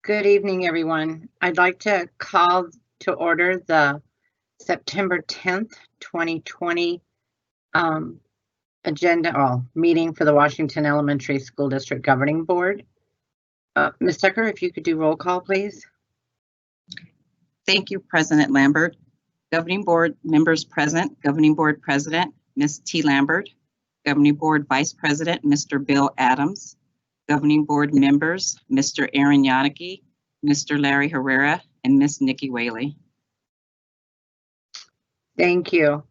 Good evening, everyone. I'd like to call to order the September 10th, 2020 meeting for the Washington Elementary School District Governing Board. Ms. Tucker, if you could do roll call, please. Thank you, President Lambert. Governing Board members present, Governing Board President, Ms. T. Lambert, Governing Board Vice President, Mr. Bill Adams, Governing Board members, Mr. Aaron Yannicki, Mr. Larry Herrera, and Ms. Nikki Whaley. Thank you.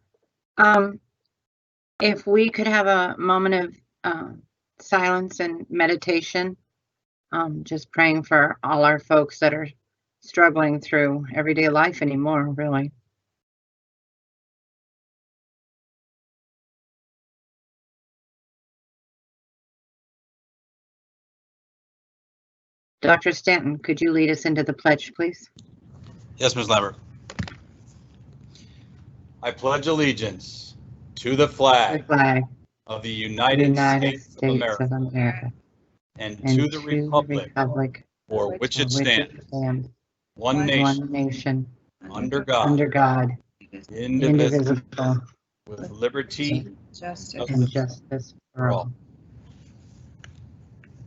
If we could have a moment of silence and meditation, just praying for all our folks that are struggling through everyday life anymore, really. Dr. Stanton, could you lead us into the pledge, please? Yes, Ms. Lambert. I pledge allegiance to the flag of the United States of America and to the republic for which it stands, one nation, under God, indivisible, with liberty and justice for all.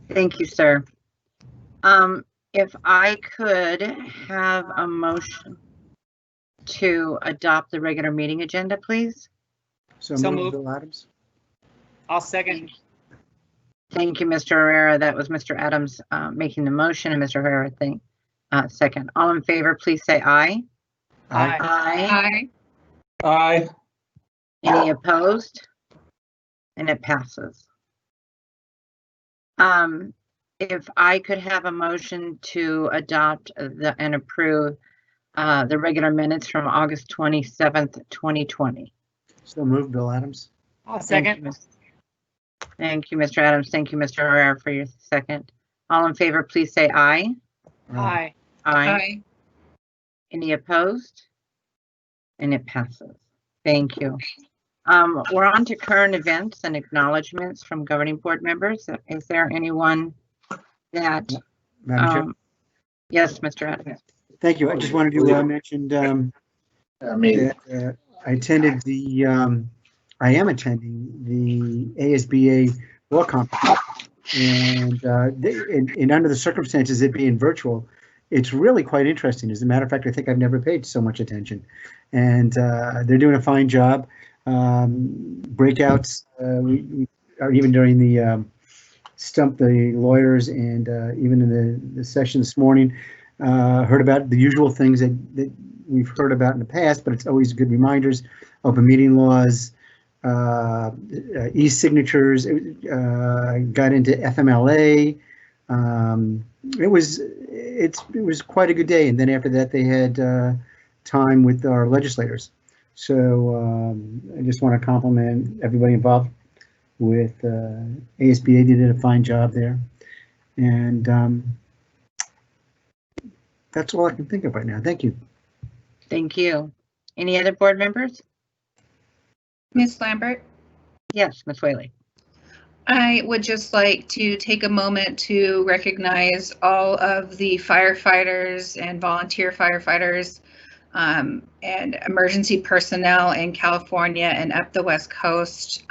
Thank you, sir. If I could have a motion to adopt the regular meeting agenda, please. So moved. Bill Adams. I'll second. Thank you, Mr. Herrera. That was Mr. Adams making the motion, and Mr. Herrera second. All in favor, please say aye. Aye. Aye. Aye. Any opposed? And it passes. If I could have a motion to adopt and approve the regular minutes from August 27th, 2020. So moved, Bill Adams. I'll second. Thank you, Mr. Adams. Thank you, Mr. Herrera, for your second. All in favor, please say aye. Aye. Aye. Any opposed? And it passes. Thank you. We're on to current events and acknowledgements from governing board members. Is there anyone that? Madam Chair. Yes, Mr. Adams. Thank you. I just wanted to mention that I am attending the ASBA law conference, and under the circumstances, it being virtual, it's really quite interesting. As a matter of fact, I think I've never paid so much attention, and they're doing a fine job. Breakouts, we are even during the stump the lawyers, and even in the session this morning, heard about the usual things that we've heard about in the past, but it's always good reminders. Open meeting laws, e-signatures, got into FMLA. It was quite a good day, and then after that they had time with our legislators. So I just want to compliment everybody involved with ASBA. They did a fine job there, and that's all I can think of right now. Thank you. Thank you. Any other board members? Ms. Lambert? Yes, Ms. Whaley. I would just like to take a moment to recognize all of the firefighters and volunteer firefighters and emergency personnel in California and up the West Coast.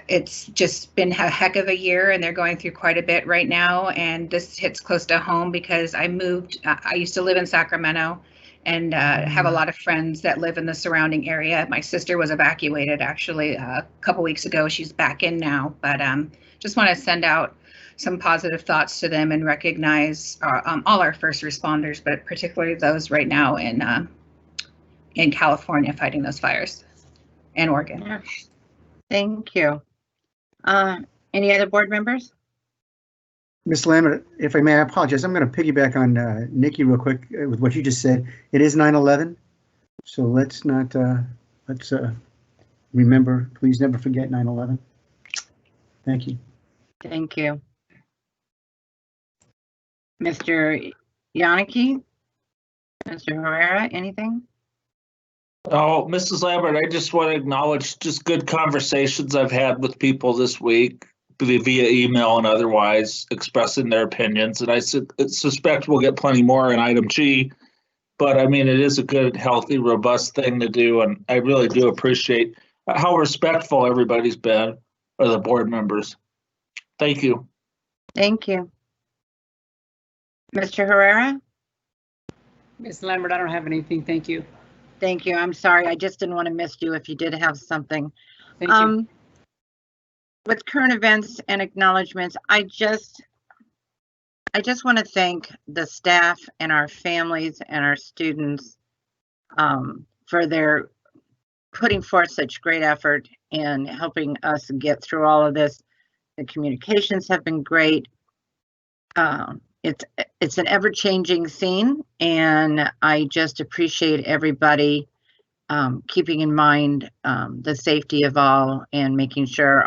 It's just been a heck of a year, and they're going through quite a bit right now. And this hits close to home because I moved. I used to live in Sacramento and have a lot of friends that live in the surrounding area. My sister was evacuated actually a couple weeks ago. She's back in now, but just want to send out some positive thoughts to them and recognize all our first responders, but particularly those right now in California fighting those fires, and Oregon. Yeah. Thank you. Any other board members? Ms. Lambert, if I may, I apologize. I'm going to piggyback on Nikki real quick with what you just said. It is 9/11, so let's not remember. Please never forget 9/11. Thank you. Thank you. Mr. Yannicki, Mr. Herrera, anything? Oh, Mrs. Lambert, I just want to acknowledge just good conversations I've had with people this week. via email and otherwise expressing their opinions. And I suspect we'll get plenty more in item G. But I mean, it is a good, healthy, robust thing to do. And I really do appreciate how respectful everybody's been, or the board members. Thank you. Thank you. Mr. Herrera? Ms. Lambert, I don't have anything. Thank you. Thank you. I'm sorry. I just didn't want to miss you if you did have something. Thank you. With current events and acknowledgements, I just want to thank the staff and our families and our students for their putting forth such great effort in helping us get through all of this. The communications have been great. It's an ever-changing scene, and I just appreciate everybody keeping in mind the safety of all and making sure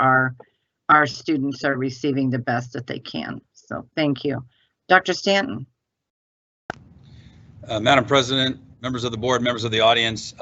our students are receiving the best that they can. So thank you. Dr. Stanton. Madam President, members of the board, members of the audience,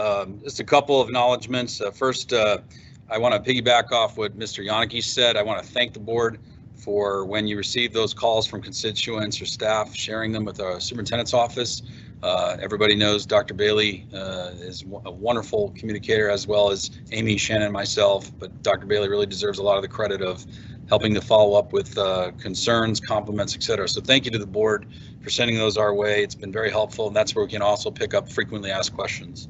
just a couple of acknowledgements. First, I want to piggyback off what Mr. Yannicki said. I want to thank the board for when you receive those calls from constituents or staff, sharing them with our superintendent's office. Everybody knows Dr. Bailey is a wonderful communicator, as well as Amy, Shannon, and myself, but Dr. Bailey really deserves a lot of the credit of helping to follow up with concerns, compliments, etc. So thank you to the board for sending those our way. It's been very helpful, and that's where we can also pick up frequently asked questions.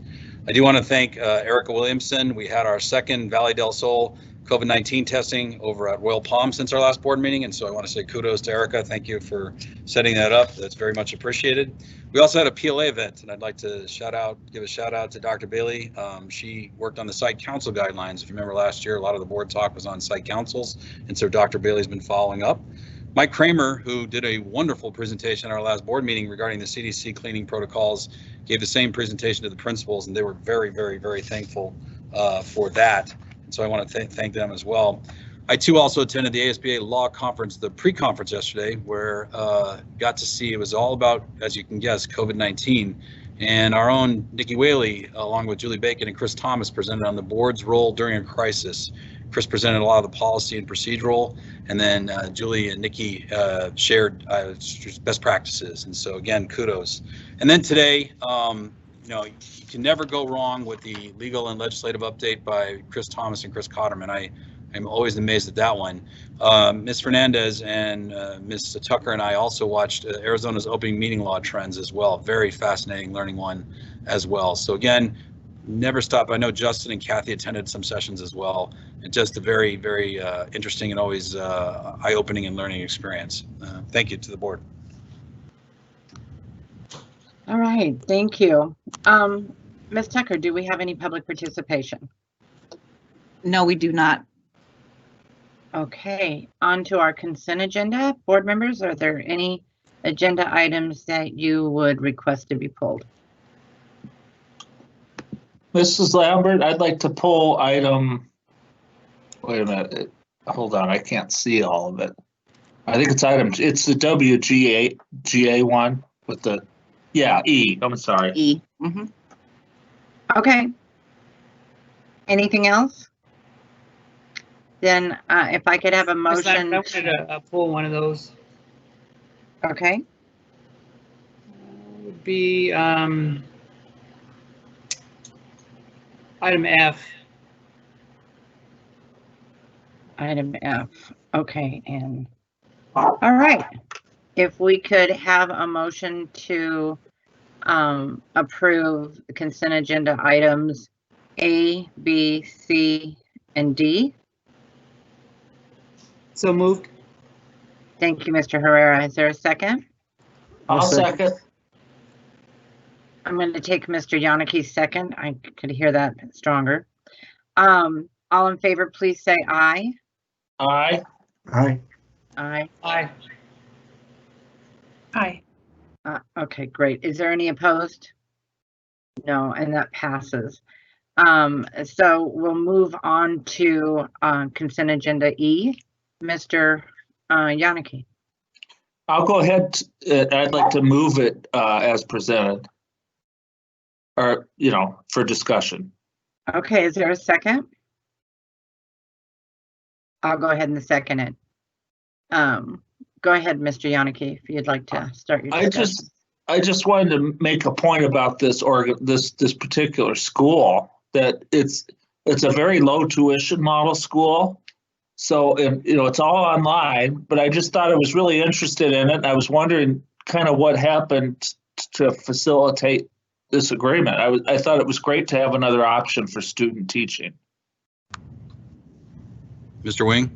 I do want to thank Erica Williamson. We had our second Valley del Sol COVID-19 testing over at Royal Palm since our last board meeting, and so I want to say kudos to Erica. Thank you for setting that up. That's very much appreciated. We also had a PLA event, and I'd like to give a shout out to Dr. Bailey. She worked on the site council guidelines. If you remember last year, a lot of the board talk was on site councils, and so Dr. Bailey's been following up. Mike Kramer, who did a wonderful presentation at our last board meeting regarding the CDC cleaning protocols, gave the same presentation to the principals, and they were very, very, very thankful for that. And so I want to thank them as well. I too also attended the ASBA Law Conference, the pre-conference yesterday, where got to see it was all about, as you can guess, COVID-19. And our own Nikki Whaley, along with Julie Bacon and Chris Thomas, presented on the board's role during a crisis. Chris presented a lot of the policy and procedural, and then Julie and Nikki shared best practices. And so again, kudos. And then today, you know, you can never go wrong with the legal and legislative update by Chris Thomas and Chris Cotterman. I'm always amazed at that one. Ms. Fernandez and Ms. Tucker and I also watched Arizona's opening meeting law trends as well. Very fascinating learning one as well. So again, never stop. I know Justin and Kathy attended some sessions as well. And just a very, very interesting and always eye-opening and learning experience. Thank you to the board. All right, thank you. Ms. Tucker, do we have any public participation? No, we do not. Okay, on to our consent agenda. Board members, are there any agenda items that you would request to be pulled? Mrs. Lambert, I'd like to pull item, wait a minute, hold on, I can't see all of it. I think it's the WGA one with the, yeah, E, I'm sorry. E. Mm-hmm. Okay. Anything else? Then if I could have a motion. I wanted to pull one of those. Okay. Would be item F. Item F. Okay, and all right. If we could have a motion to approve the consent agenda items A, B, C, and D. So moved. Thank you, Mr. Herrera. Is there a second? I'll second. I'm going to take Mr. Yannicki's second. I could hear that stronger. All in favor, please say aye. Aye. Aye. Aye. Aye. Aye. Okay, great. Is there any opposed? No, and that passes. So we'll move on to consent agenda E. Mr. Yannicki. I'll go ahead. I'd like to move it as presented, or, you know, for discussion. Okay, is there a second? I'll go ahead and second it. Go ahead, Mr. Yannicki, if you'd like to start your discussion. I just wanted to make a point about this this particular school, that it's a very low tuition model school. So, it's all online, but I just thought I was really interested in it. And I was wondering kind of what happened to facilitate this agreement. I thought it was great to have another option for student teaching. Mr. Wing?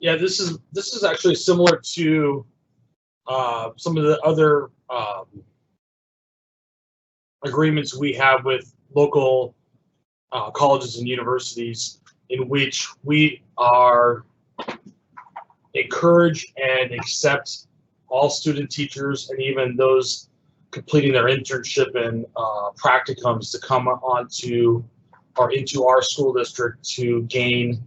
Yeah, this is actually similar to some of the other agreements we have with local colleges and universities, in which we are encourage and accept all student teachers and even those completing their internship and practicums to come onto or into our school district to gain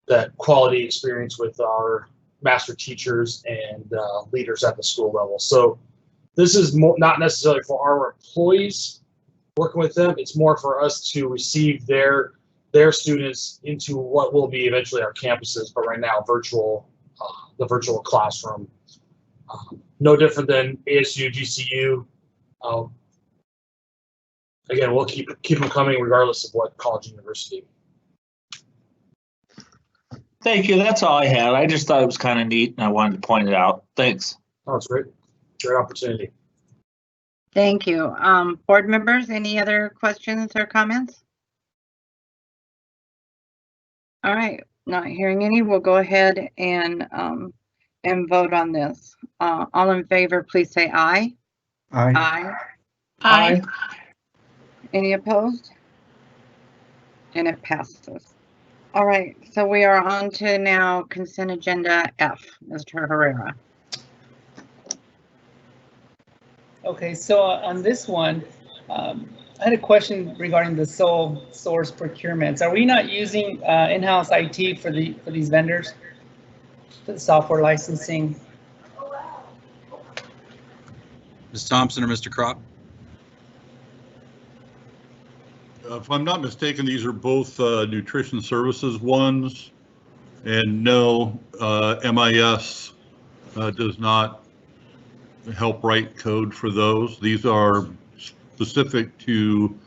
that quality experience with our master teachers and leaders at the school level. So this is not necessarily for our employees working with them. It's more for us to receive their students into what will be eventually our campuses, but right now the virtual classroom. No different than ASU, GCU. Again, we'll keep them coming regardless of what college and university. Thank you. That's all I had. I just thought it was kind of neat and I wanted to point it out. Thanks. Oh, it's great. Great opportunity. Thank you. Board members, any other questions or comments? All right, not hearing any, we'll go ahead and vote on this. All in favor, please say aye. Aye. Aye. Aye. Any opposed? And it passes. All right, so we are on to now consent agenda F, Mr. Herrera. Okay, so on this one, I had a question regarding the sole source procurements. Are we not using in-house IT for these vendors, for the software licensing? Ms. Thompson or Mr. Crop? If I'm not mistaken, these are both nutrition services ones, and no, MIS does not help write code for those. These are specific to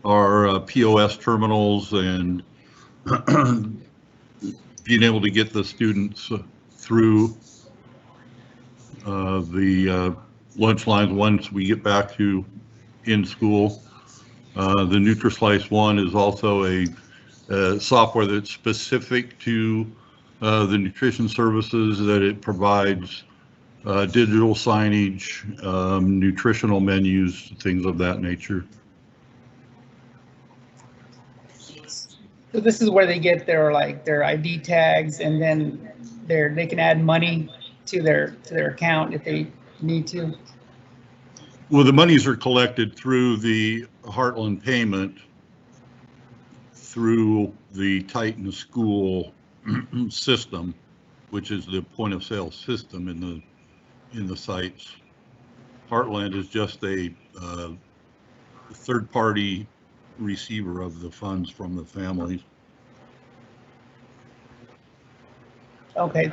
our POS terminals and being able to get the students through the lunch lines once we get back to in school. The NutriSlice one is also a software that's specific to the nutrition services, that it provides digital signage, nutritional menus, things of that nature. So this is where they get their ID tags, and then they can add money to their account if they need to. Well, the monies are collected through the Heartland payment through the Titan School system, which is the point of sale system in the sites. Heartland is just a third-party receiver of the funds from the families. Okay,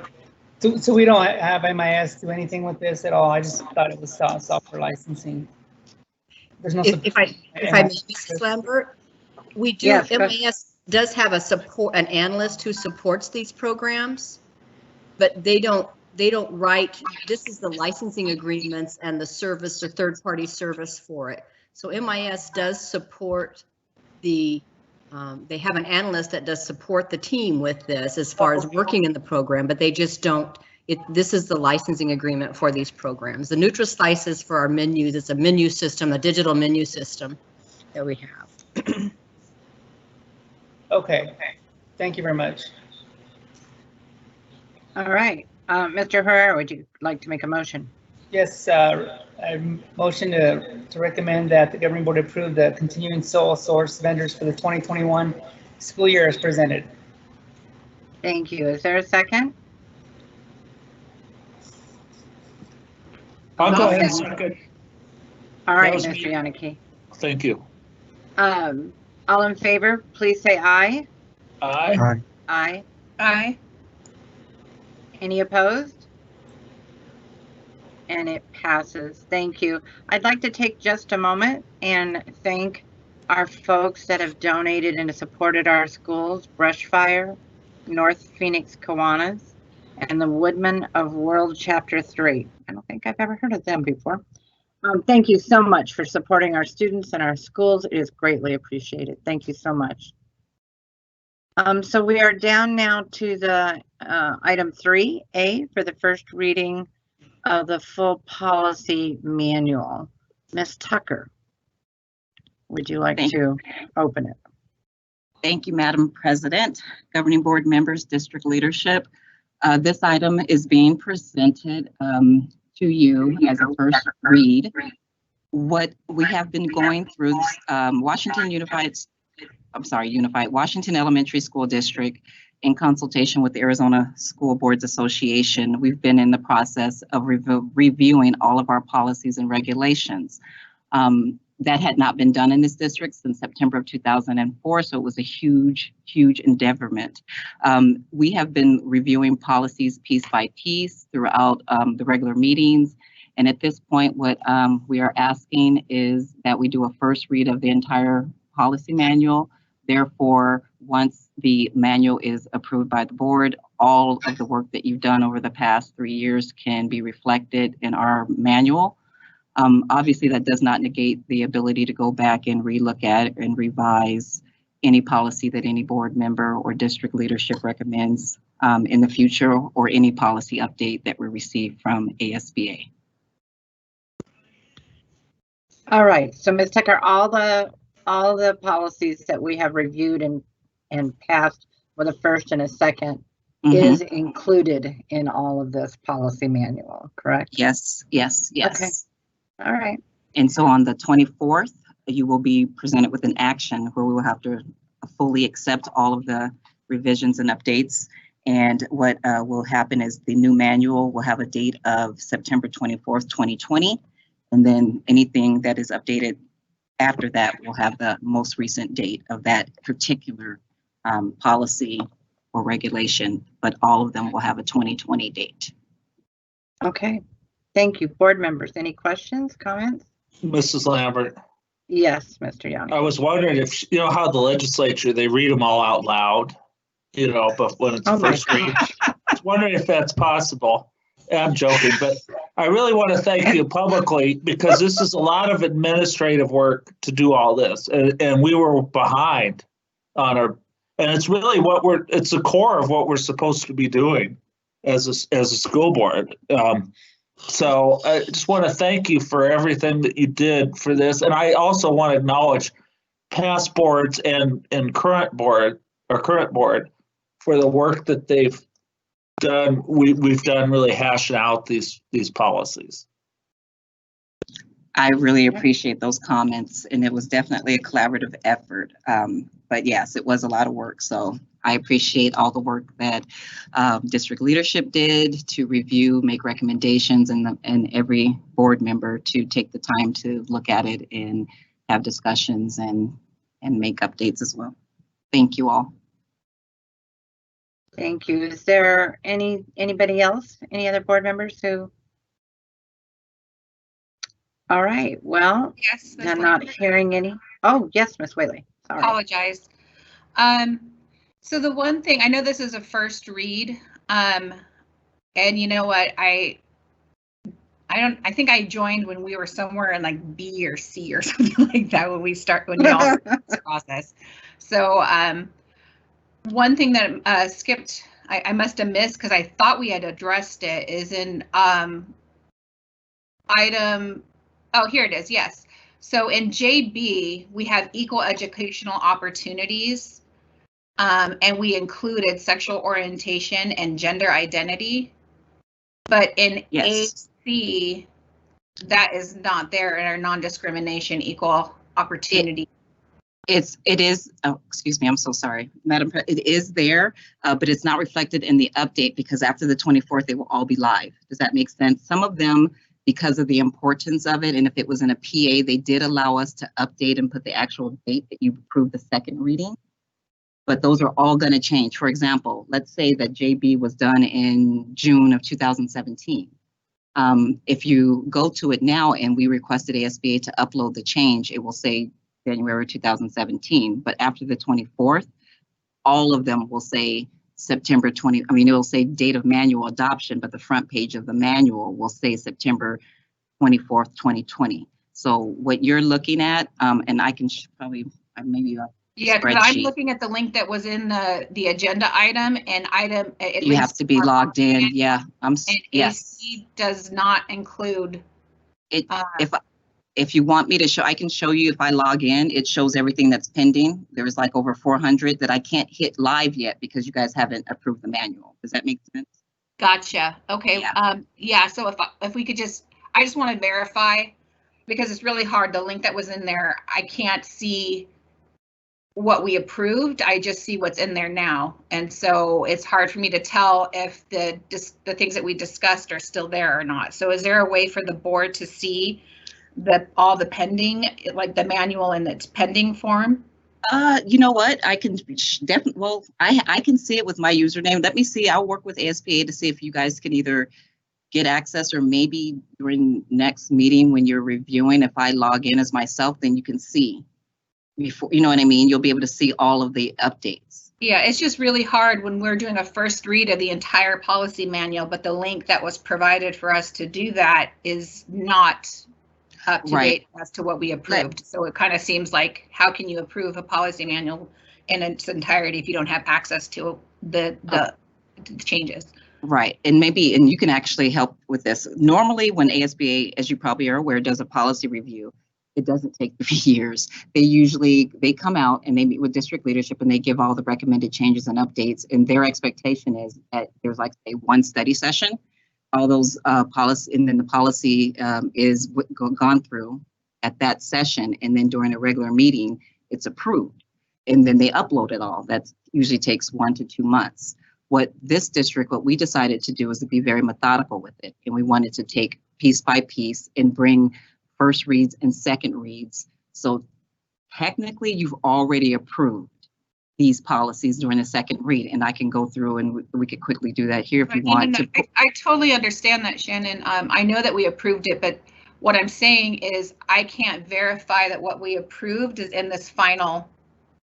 so we don't have MIS do anything with this at all. I just thought it was software licensing. There's no. If I may, Mrs. Lambert, we do. Yes, MIS does have an analyst who supports these programs, but they don't write. This is the licensing agreements and the service or third-party service for it. So MIS does support the. They have an analyst that does support the team with this as far as working in the program, but they just don't. This is the licensing agreement for these programs. The NutriSlice is for our menus. It's a menu system, a digital menu system that we have. Okay, thank you very much. All right, Mr. Herrera, would you like to make a motion? Yes, I motion to recommend that the governing board approve the continuing sole source vendors for the 2021 school year as presented. Thank you. Is there a second? I'll go ahead and second. All right, Mr. Yannicki. Thank you. All in favor, please say aye. Aye. Aye. Aye. Aye. Any opposed? And it passes. Thank you. I'd like to take just a moment and thank our folks that have donated and supported our schools, Brushfire, North Phoenix Kiwanis, and the Woodmen of World Chapter 3. I don't think I've ever heard of them before. Thank you so much for supporting our students and our schools. It is greatly appreciated. Thank you so much. So we are down now to the item 3A for the first reading of the full policy manual. Ms. Tucker, would you like to open it? Thank you, Madam President, governing board members, district leadership. This item is being presented to you as a first read. What we have been going through, Washington Elementary School District, in consultation with the Arizona School Boards Association, we've been in the process of reviewing all of our policies and regulations. That had not been done in this district since September of 2004, so it was a huge, huge endeavorment. We have been reviewing policies piece by piece throughout the regular meetings, and at this point, what we are asking is that we do a first read of the entire policy manual. Therefore, once the manual is approved by the board, all of the work that you've done over the past 3 years can be reflected in our manual. Obviously, that does not negate the ability to go back and relook at and revise any policy that any board member or district leadership recommends in the future, or any policy update that we receive from ASBA. All right, so Ms. Tucker, all the policies that we have reviewed and passed with a first and a second is included in all of this policy manual, correct? Yes, yes, yes. Okay. All right. And so on the 24th, you will be presented with an action where we will have to fully accept all of the revisions and updates. And what will happen is the new manual will have a date of September 24th, 2020. And then anything that is updated after that will have the most recent date of that particular policy or regulation, but all of them will have a 2020 date. Okay. Thank you. Board members, any questions, comments? Mrs. Lambert. Yes, Mr. Young. I was wondering if, you know how the legislature, they read them all out loud, but when it's first read, I was wondering if that's possible. I'm joking, but I really want to thank you publicly, because this is a lot of administrative work to do all this. And we were behind on and it's really it's the core of what we're supposed to be doing as a school board. So I just want to thank you for everything that you did for this. And I also want to acknowledge past boards and current board for the work that they've done. We've done really hashing out these policies. I really appreciate those comments, and it was definitely a collaborative effort. But yes, it was a lot of work. So I appreciate all the work that district leadership did to review, make recommendations, and every board member to take the time to look at it and have discussions and make updates as well. Thank you all. Thank you. Is there anybody else? Any other board members who? All right. Well, yes, I'm not hearing any. Oh, yes, Ms. Whaley. Sorry. Apologize. So the one thing, I know this is a first read, and you know what, I think I joined when we were somewhere in like B or C or something like that when y'all started this process. So one thing that skipped, I must have missed because I thought we had addressed it, is in item, oh, here it is, yes. So in JB, we have equal educational opportunities. And we included sexual orientation and gender identity, but in AC, that is not there in our non-discrimination, equal opportunity. It is, oh, excuse me, I'm so sorry, Madam President. It is there, but it's not reflected in the update because after the 24th, they will all be live. Does that make sense? Some of them, because of the importance of it, and if it was in a PA, they did allow us to update and put the actual date that you approved the second reading. but those are all going to change. For example, let's say that JB was done in June of 2017. If you go to it now and we requested ASBA to upload the change, it will say January 2017, but after the 24th, all of them will say September 20, I mean, it will say date of manual adoption, but the front page of the manual will say September 24th, 2020. So what you're looking at, and I can probably, maybe yeah, because I'm looking at the link that was in the agenda item, and you have to be logged in. Yeah, yes. AC does not include it. If you want me to show, I can show you. If I log in, it shows everything that's pending. There's like over 400 that I can't hit live yet because you guys haven't approved the manual. Does that make sense? Gotcha. Okay. Yeah. Yeah. So if we could I just want to verify, because it's really hard. The link that was in there, I can't see what we approved. I just see what's in there now, and so it's hard for me to tell if the things that we discussed are still there or not. So is there a way for the board to see all the pending, like the manual in its pending form? You know what? I can definitely. Well, I can see it with my username. Let me see. I'll work with ASPA to see if you guys can either get access, or maybe during next meeting when you're reviewing, if I log in as myself, then you can see before. You know what I mean? You'll be able to see all of the updates. Yeah, it's just really hard when we're doing a first read of the entire policy manual, but the link that was provided for us to do that is not up to date as to what we approved. So it kind of seems like, how can you approve a policy manual in its entirety if you don't have access to the changes? Right, and you can actually help with this. Normally when ASBA, as you probably are aware, does a policy review, it doesn't take 3 years. They come out and they meet with district leadership and they give all the recommended changes and updates, and their expectation is that there's like one study session, all those policy, and then the policy is gone through at that session, and then during a regular meeting, it's approved, and then they upload it all. That usually takes 1 to 2 months. What we decided to do is to be very methodical with it, and we wanted to take piece by piece and bring first reads and second reads. So technically, you've already approved these policies during the second read, and I can go through and we could quickly do that here if you want to. I totally understand that, Shannon. I know that we approved it, but what I'm saying is I can't verify that what we approved is in this final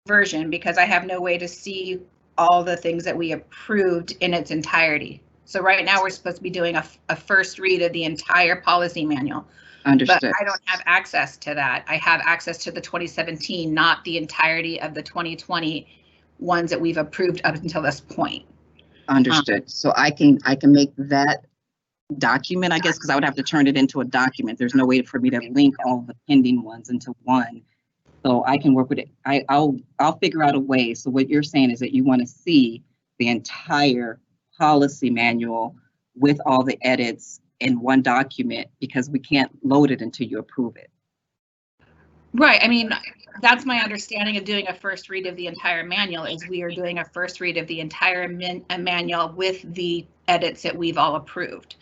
version because I have no way to see all the things that we approved in its entirety. So right now we're supposed to be doing a first read of the entire policy manual. Understood. But I don't have access to that. I have access to the 2017, not the entirety of the 2020 ones that we've approved up until this point. Understood. So I can make that document, I guess, because I would have to turn it into a document. There's no way for me to link all the pending ones into one. So I can work with it. I'll figure out a way. So what you're saying is that you want to see the entire policy manual with all the edits in one document because we can't load it until you approve it. Right. I mean, that's my understanding of doing a first read of the entire manual is we are doing a first read of the entire manual with the edits that we've all approved.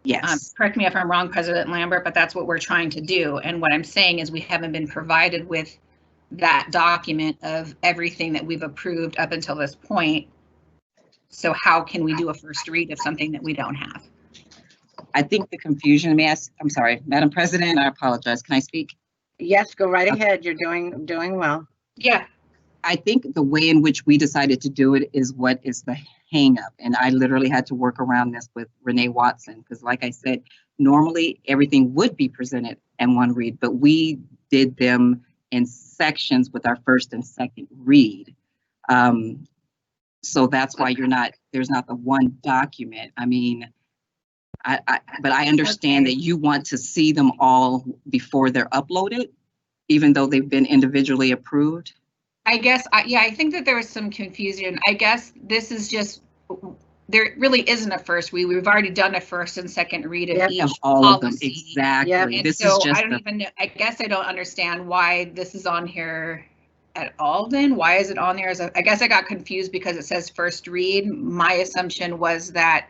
Yes. Correct me if I'm wrong, President Lambert, but that's what we're trying to do. And what I'm saying is we haven't been provided with that document of everything that we've approved up until this point. So how can we do a first read of something that we don't have? I think the confusion, I'm sorry, Madam President, I apologize. Can I speak? Yes, go right ahead. You're doing well. Yeah. I think the way in which we decided to do it is what is the hang up. And I literally had to work around this with Renee Watson, because like I said, normally everything would be presented in one read, but we did them in sections with our first and second read. So that's why there's not the one document. I mean, but I understand that you want to see them all before they're uploaded, even though they've been individually approved. I guess, I think that there was some confusion. I guess this is just, there really isn't a first read. We've already done a first and second read of each all policy. of them. Exactly. Yep. And so I don't even know, I guess I don't understand why this is on here at all then. Why is it on there I guess I got confused because it says first read. My assumption was that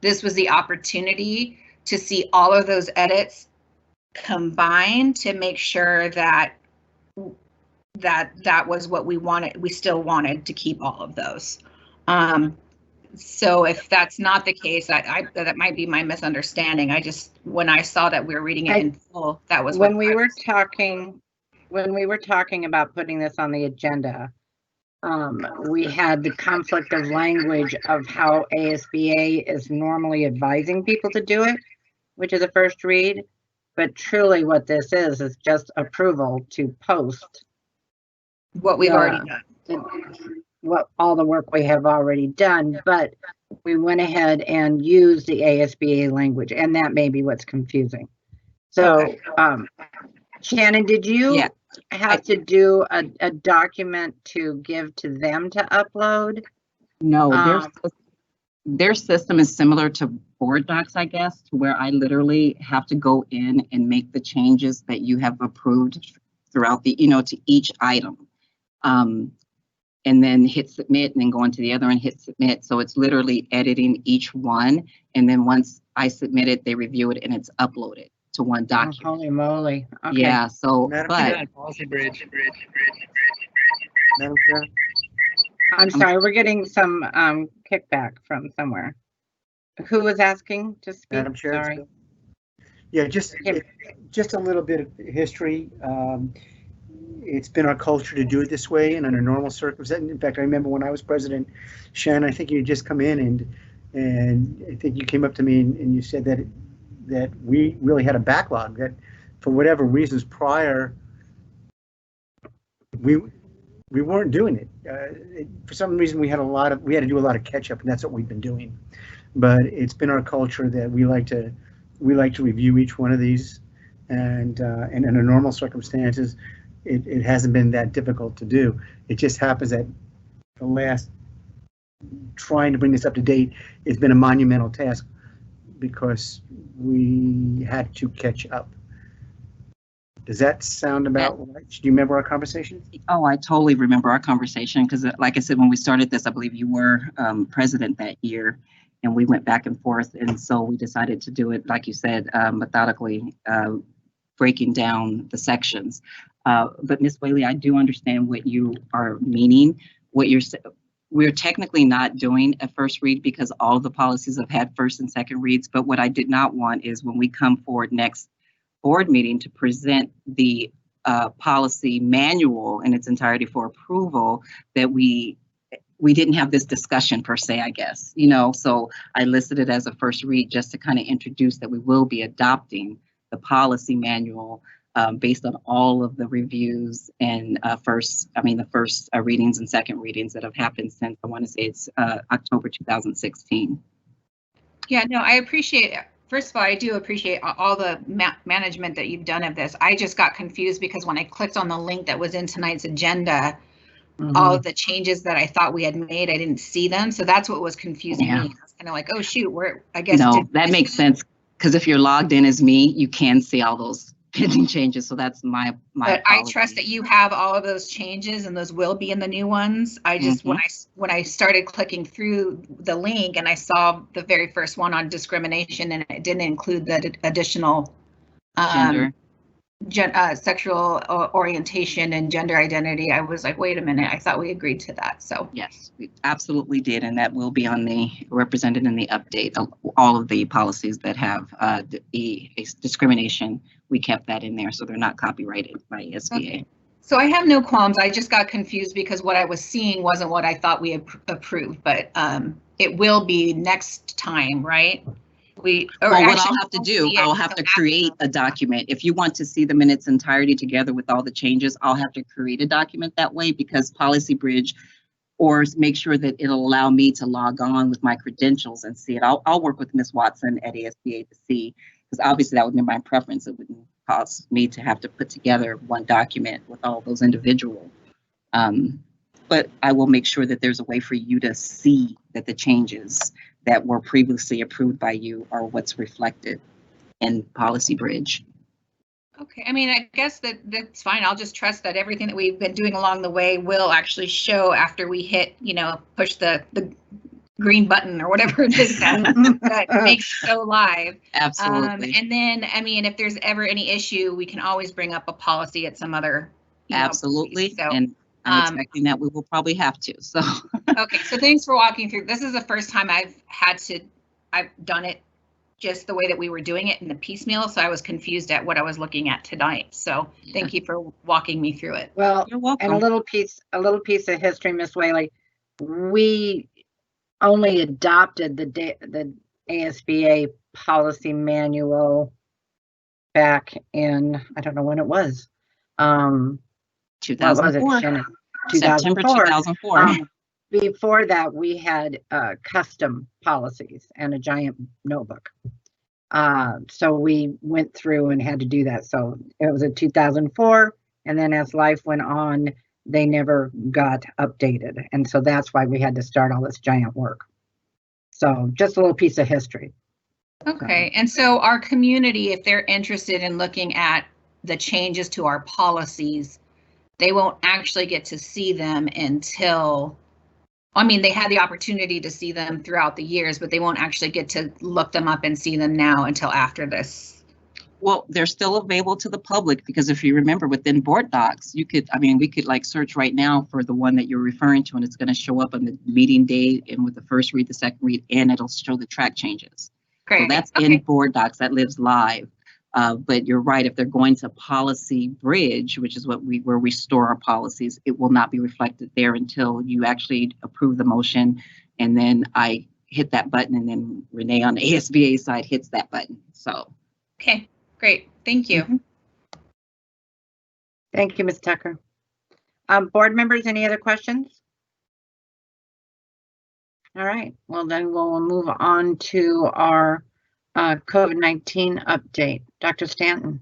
this was the opportunity to see all of those edits combined to make sure that that was what we wanted. We still wanted to keep all of those. So if that's not the case, that might be my misunderstanding. I just, when I saw that we were reading it in full, that was when we were talking about putting this on the agenda. We had the conflict of language of how ASBA is normally advising people to do it, which is a first read, but truly what this is just approval to post what we've already done. What all the work we have already done, but we went ahead and used the ASBA language, and that may be what's confusing. So, okay. Shannon, did you have to do a document to give to them to upload? No, their system is similar to board docs, I guess, to where I literally have to go in and make the changes that you have approved throughout the, to each item. And then hit submit, and then go into the other and hit submit. So it's literally editing each one. And then once I submit it, they review it and it's uploaded to one document. Oh, holy moly. Okay. Yeah, so, Policy bridge. I'm sorry, we're getting some kickback from somewhere. Who was asking to speak? Madam Chair. Sorry. Yeah, just a little bit of history. It's been our culture to do it this way and under normal circumstances. In fact, I remember when I was president, Shannon, I think you had just come in and I think you came up to me and you said that we really had a backlog, that for whatever reasons prior, we weren't doing it. For some reason, we had to do a lot of catch up, and that's what we've been doing. But it's been our culture that we like to review each one of these, and under normal circumstances, it hasn't been that difficult to do. It just happens that the last trying to bring this up to date has been a monumental task because we had to catch up. Does that sound about right? Do you remember our conversation? Oh, I totally remember our conversation because, like I said, when we started this, I believe you were president that year, and we went back and forth, and so we decided to do it, like you said, methodically, breaking down the sections. But Ms. Whaley, I do understand what you are meaning. We're technically not doing a first read because all the policies have had first and second reads. But what I did not want is when we come forward next board meeting to present the policy manual in its entirety for approval, that we didn't have this discussion per se, I guess, so I listed it as a first read just to kind of introduce that we will be adopting the policy manual based on all of the reviews and the first readings and second readings that have happened since, I want to say it's October 2016. Yeah, no, I appreciate it. First of all, I do appreciate all the management that you've done of this. I just got confused because when I clicked on the link that was in tonight's agenda, all of the changes that I thought we had made, I didn't see them. So that's what was confusing me. I was kind of like, oh shoot, I guess. No, that makes sense. Because if you're logged in as me, you can see all those pending changes. So that's my But apology. I trust that you have all of those changes and those will be in the new ones. I just, when I started clicking through the link and I saw the very first one on discrimination and it didn't include the additional sexual orientation and gender identity, I was like, wait a minute, I thought we agreed to that. So yes, we absolutely did, and that will be represented in the update. All of the policies that have discrimination, we kept that in there, so they're not copyrighted by SBA. Okay. So I have no qualms. I just got confused because what I was seeing wasn't what I thought we approved, but it will be next time, right? What I'll have to do, I'll have to create a document. If you want to see them in its entirety together with all the changes, I'll have to create a document that way because Policy Bridge, or make sure that it'll allow me to log on with my credentials and see it. I'll work with Ms. Watson at ASBA to see, because obviously that would be my preference. It wouldn't cause me to have to put together one document with all those individual. But I will make sure that there's a way for you to see that the changes that were previously approved by you are what's reflected in Policy Bridge. Okay, I mean, I guess that's fine. I'll just trust that everything that we've been doing along the way will actually show after we hit, push the green button or whatever it is that makes it go live. Absolutely. And then, I mean, if there's ever any issue, we can always bring up a policy at some other Absolutely. So, and I'm expecting that we will probably have to. So okay, so thanks for walking through. This is the first time I've done it just the way that we were doing it in the piecemeal. So I was confused at what I was looking at tonight. So thank you for walking me through it. Well, you're welcome. and a little piece of history, Miss Whaley. We only adopted the ASBA policy manual back in, I don't know when it was. 2004. What was it, Shannon? September 2004. Before that, we had custom policies and a giant notebook. So we went through and had to do that. So it was in 2004, and then as life went on, they never got updated. And so that's why we had to start all this giant work. So just a little piece of history. Okay, and so our community, if they're interested in looking at the changes to our policies, they won't actually get to see them until, I mean, they had the opportunity to see them throughout the years, but they won't actually get to look them up and see them now until after this. Well, they're still available to the public because if you remember within board docs, you could, I mean, we could like search right now for the one that you're referring to, and it's going to show up on the meeting day and with the first read, the second read, and it'll show the track changes. Great. So that's in board docs, that lives live. But you're right, if they're going to Policy Bridge, which is where we store our policies, it will not be reflected there until you actually approve the motion. And then I hit that button, and then Renee on the ASBA side hits that button. So. Okay, great. Thank you. Mm-hmm. Thank you, Ms. Tucker. Board members, any other questions? All right, well then we'll move on to our COVID-19 update. Dr. Stanton.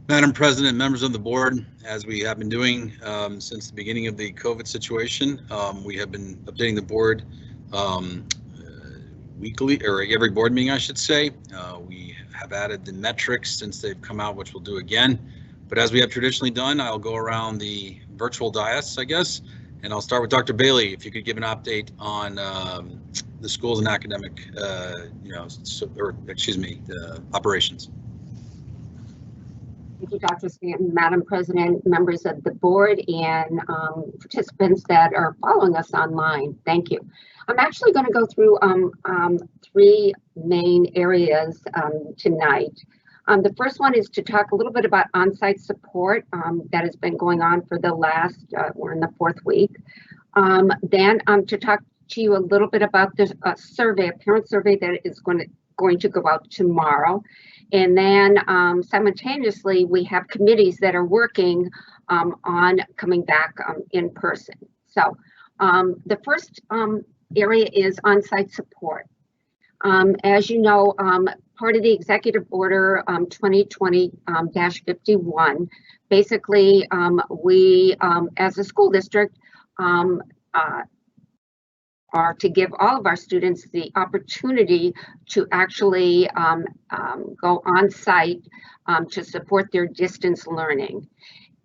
Madam President, members of the board, as we have been doing since the beginning of the COVID situation, we have been updating the board weekly, or every board meeting, I should say. We have added the metrics since they've come out, which we'll do again. But as we have traditionally done, I'll go around the virtual dais, I guess, and I'll start with Dr. Bailey. If you could give an update on the schools and academic, operations. Thank you, Dr. Stanton, Madam President, members of the board, and participants that are following us online. Thank you. I'm actually going to go through three main areas tonight. The first one is to talk a little bit about on-site support that has been going on for the last, we're in the fourth week. Then to talk to you a little bit about this survey, a parent survey that is going to go out tomorrow. And then simultaneously, we have committees that are working on coming back in person. So the first area is on-site support. As you know, part of the executive order 2020-51, basically we as a school district are to give all of our students the opportunity to actually go on site to support their distance learning.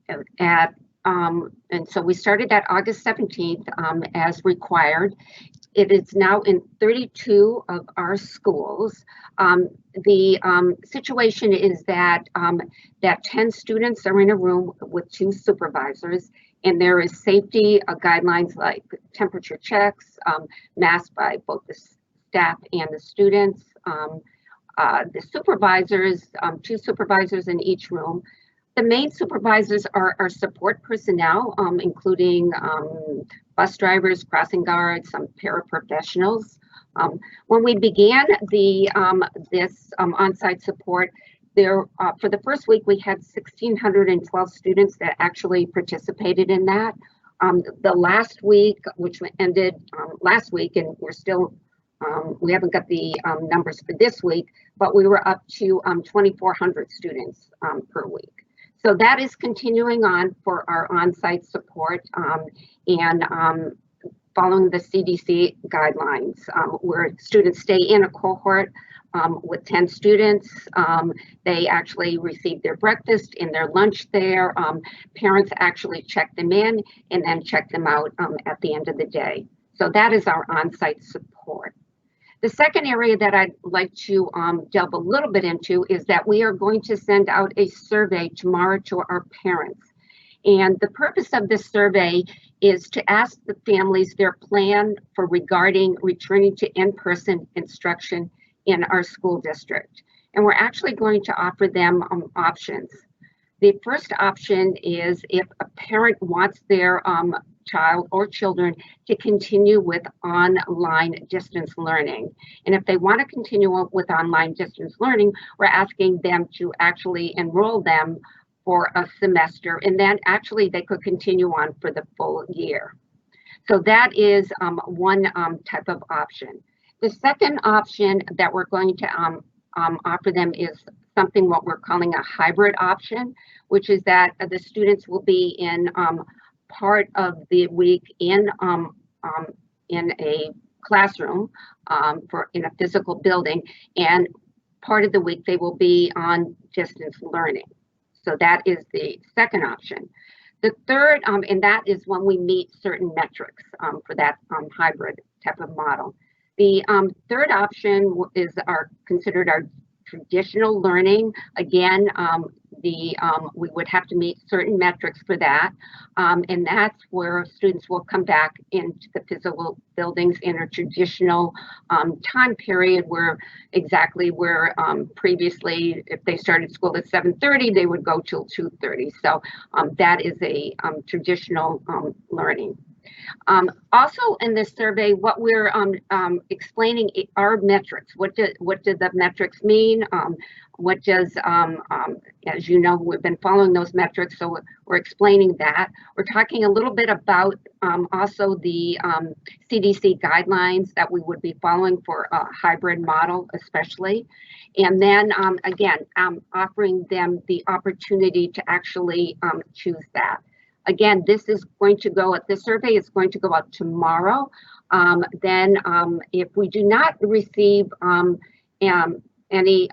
And so we started that August 17th as required. It is now in 32 of our schools. The situation is that 10 students are in a room with 2 supervisors, and there is safety guidelines like temperature checks, masked by both the staff and the students. The supervisors, 2 supervisors in each room. The main supervisors are our support personnel, including bus drivers, crossing guards, some paraprofessionals. When we began this on-site support, for the first week, we had 1,612 students that actually participated in that. The last week, which ended last week, and we're still, we haven't got the numbers for this week, but we were up to 2,400 students per week. So that is continuing on for our on-site support and following the CDC guidelines, where students stay in a cohort with 10 students. They actually receive their breakfast and their lunch there. Parents actually check them in and then check them out at the end of the day. So that is our on-site support. The second area that I'd like to delve a little bit into is that we are going to send out a survey tomorrow to our parents. And the purpose of this survey is to ask the families their plan for regarding returning to in-person instruction in our school district. And we're actually going to offer them options. The first option is if a parent wants their child or children to continue with online distance learning. And if they want to continue with online distance learning, we're asking them to actually enroll them for a semester, and then actually they could continue on for the full year. So that is one type of option. The second option that we're going to offer them is something what we're calling a hybrid option, which is that the students will be in part of the week in a classroom in a physical building, and part of the week they will be on distance learning. So that is the second option. The third, and that is when we meet certain metrics for that hybrid type of model. The third option is considered our traditional learning. Again, we would have to meet certain metrics for that, and that's where students will come back into the physical buildings in a traditional time period where previously, if they started school at 7:30, they would go till 2:30. So that is a traditional learning. Also in this survey, what we're explaining are metrics. What do the metrics mean? What does, as you know, we've been following those metrics, so we're explaining that. We're talking a little bit about also the CDC guidelines that we would be following for a hybrid model especially. And then again, offering them the opportunity to actually choose that. Again, this survey is going to go out tomorrow. Then if we do not receive any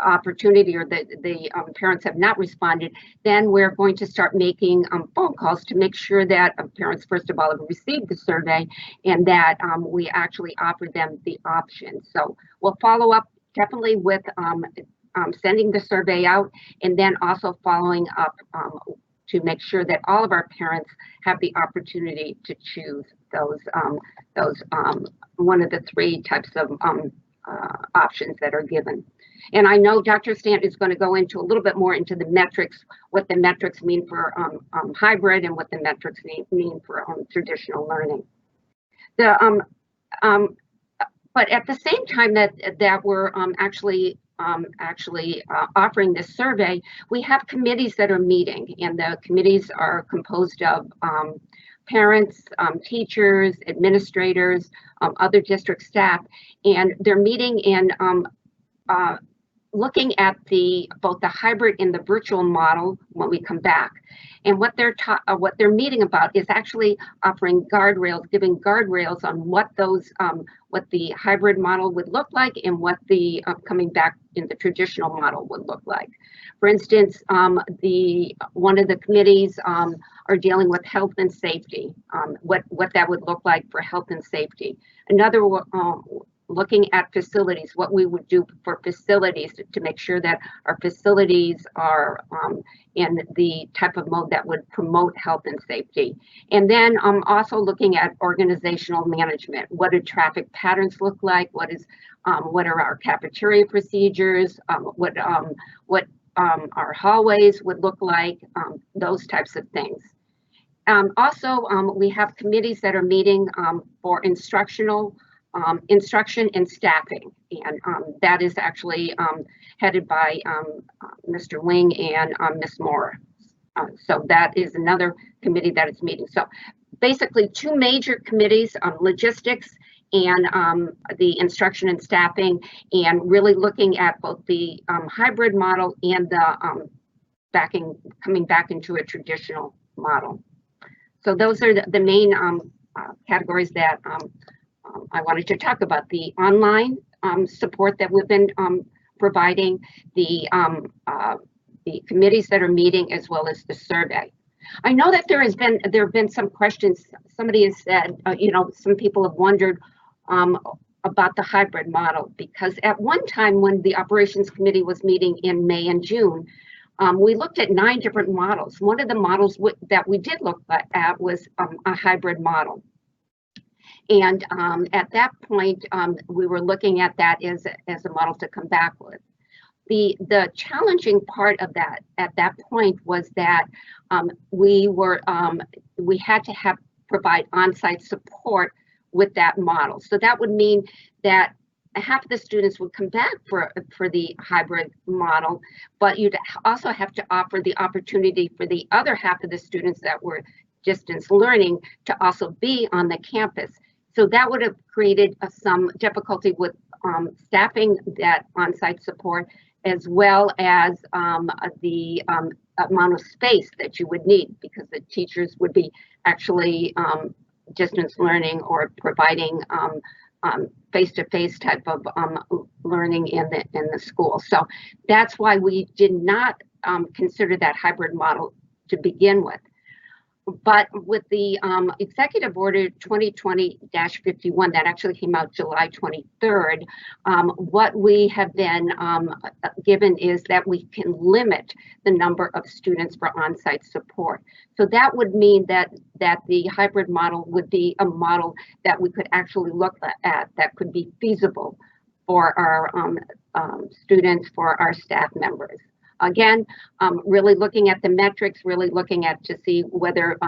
opportunity, or the parents have not responded, then we're going to start making phone calls to make sure that parents, first of all, have received the survey and that we actually offer them the option. So we'll follow up definitely with sending the survey out, and then also following up to make sure that all of our parents have the opportunity to choose those one of the three types of options that are given. And I know Dr. Stanton is going to go into a little bit more into the metrics, what the metrics mean for hybrid and what the metrics mean for traditional learning. But at the same time that we're actually offering this survey, we have committees that are meeting, and the committees are composed of parents, teachers, administrators, other district staff, and they're meeting and looking at both the hybrid and the virtual model when we come back. And what they're meeting about is actually offering guardrails, giving guardrails on what the hybrid model would look like and what the coming back in the traditional model would look like. For instance, one of the committees are dealing with health and safety, what that would look like for health and safety. Another looking at facilities, what we would do for facilities to make sure that our facilities are in the type of mode that would promote health and safety. And then also looking at organizational management. What do traffic patterns look like? What are our cafeteria procedures? What our hallways would look like? Those types of things. Also, we have committees that are meeting for instruction and staffing, and that is actually headed by Mr. Wing and Ms. Moore. So that is another committee that is meeting. So basically two major committees, logistics and the instruction and staffing, and really looking at both the hybrid model and the coming back into a traditional model. So those are the main categories that I wanted to talk about: the online support that we've been providing, the committees that are meeting, as well as the survey. I know that there have been some questions. Somebody has said, some people have wondered about the hybrid model, because at one time when the operations committee was meeting in May and June, We looked at 9 different models. One of the models that we did look at was a hybrid model. And at that point, we were looking at that as a model to come back with. The challenging part of that at that point was that we had to provide on-site support with that model. So that would mean that half of the students would come back for the hybrid model, but you'd also have to offer the opportunity for the other half of the students that were distance learning to also be on the campus. So that would have created some difficulty with staffing that on-site support, as well as the amount of space that you would need, because the teachers would be actually distance learning or providing face-to-face type of learning in the school. So that's why we did not consider that hybrid model to begin with. But with the Executive Order 2020-51 that actually came out July 23rd, what we have been given is that we can limit the number of students for on-site support. So that would mean that the hybrid model would be a model that we could actually look at that could be feasible for our students, for our staff members. Again, really looking at the metrics, really looking at to see whether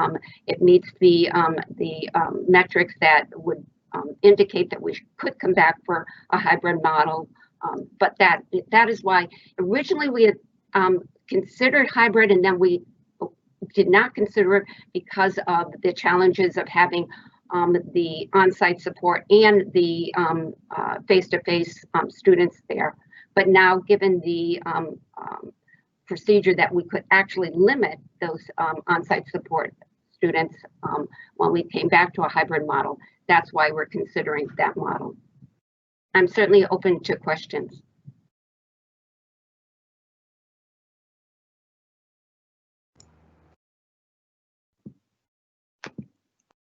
it meets the metrics that would indicate that we could come back for a hybrid model. But that is why originally we had considered hybrid, and then we did not consider it because of the challenges of having the on-site support and the face-to-face students there. But now, given the procedure that we could actually limit those on-site support students when we came back to a hybrid model, that's why we're considering that model. I'm certainly open to questions.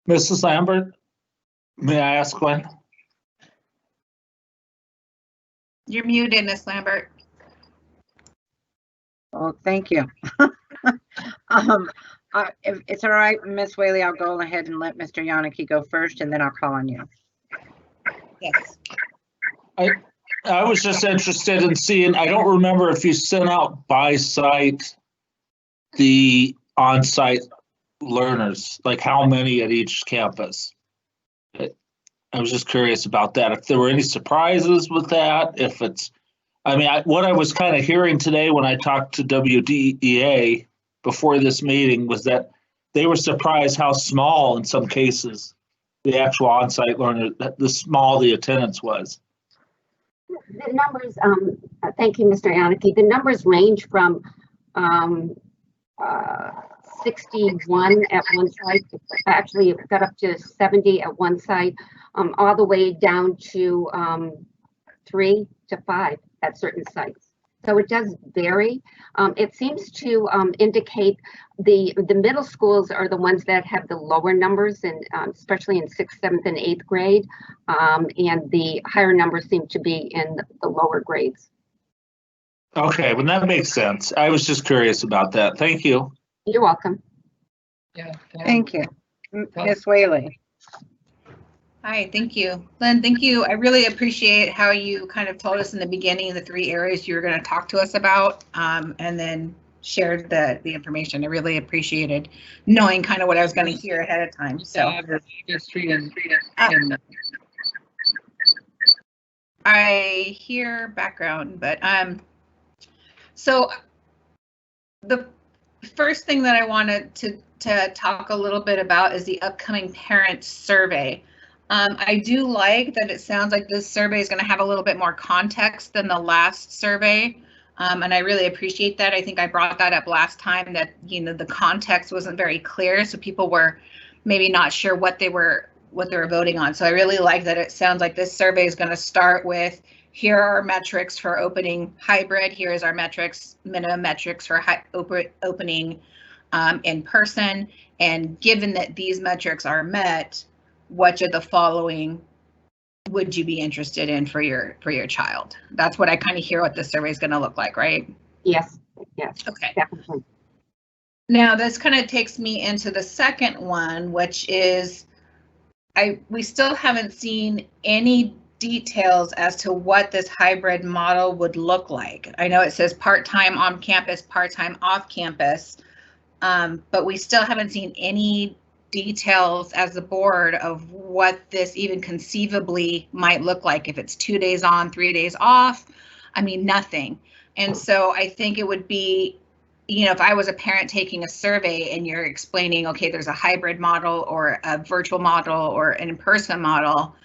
Mrs. Lambert, may I ask one? You're muted, Ms. Lambert. Well, thank you. If it's all right, Ms. Whaley, I'll go ahead and let Mr. Yannicki go first, and then I'll call on you. Yes. I was just interested in seeing, I don't remember if you sent out by site the on-site learners, like how many at each campus. I was just curious about that. If there were any surprises with that, if it's, I mean, what I was kind of hearing today when I talked to WDEA before this meeting was that they were surprised how small in some cases the actual on-site learner, the small the attendance was. The numbers, thank you, Mr. Yannicki. The numbers range from 61 at one site, actually it got up to 70 at one site, all the way down to 3 to 5 at certain sites. So it does vary. It seems to indicate the middle schools are the ones that have the lower numbers, and especially in 6th, 7th, and 8th grade, and the higher numbers seem to be in the lower grades. Okay, well that makes sense. I was just curious about that. Thank you. You're welcome. Yeah. Thank you. Ms. Whaley. Hi, thank you. Lynn, thank you. I really appreciate how you kind of told us in the beginning the 3 areas you were going to talk to us about, and then shared the information. I really appreciated knowing kind of what I was going to hear ahead of time. So I hear background, but so the first thing that I wanted to talk a little bit about is the upcoming parent survey. I do like that it sounds like this survey is going to have a little bit more context than the last survey. And I really appreciate that. I think I brought that up last time, that, you know, the context wasn't very clear, so people were maybe not sure what they were voting on. So I really like that it sounds like this survey is going to start with, here are our metrics for opening hybrid, here's our metrics, minimum metrics for opening in person, and given that these metrics are met, which of the following would you be interested in for your child? That's what I kind of hear what the survey is going to look like, right? Yes. Yes. Okay. Definitely. Now this kind of takes me into the second one, which is we still haven't seen any details as to what this hybrid model would look like. I know it says part-time on campus, part-time off campus, but we still haven't seen any details as the board of what this even conceivably might look like. If it's 2 days on, 3 days off, I mean, nothing. And so I think it would be, you know, if I was a parent taking a survey and you're explaining, okay, there's a hybrid model or a virtual model or an in-person model,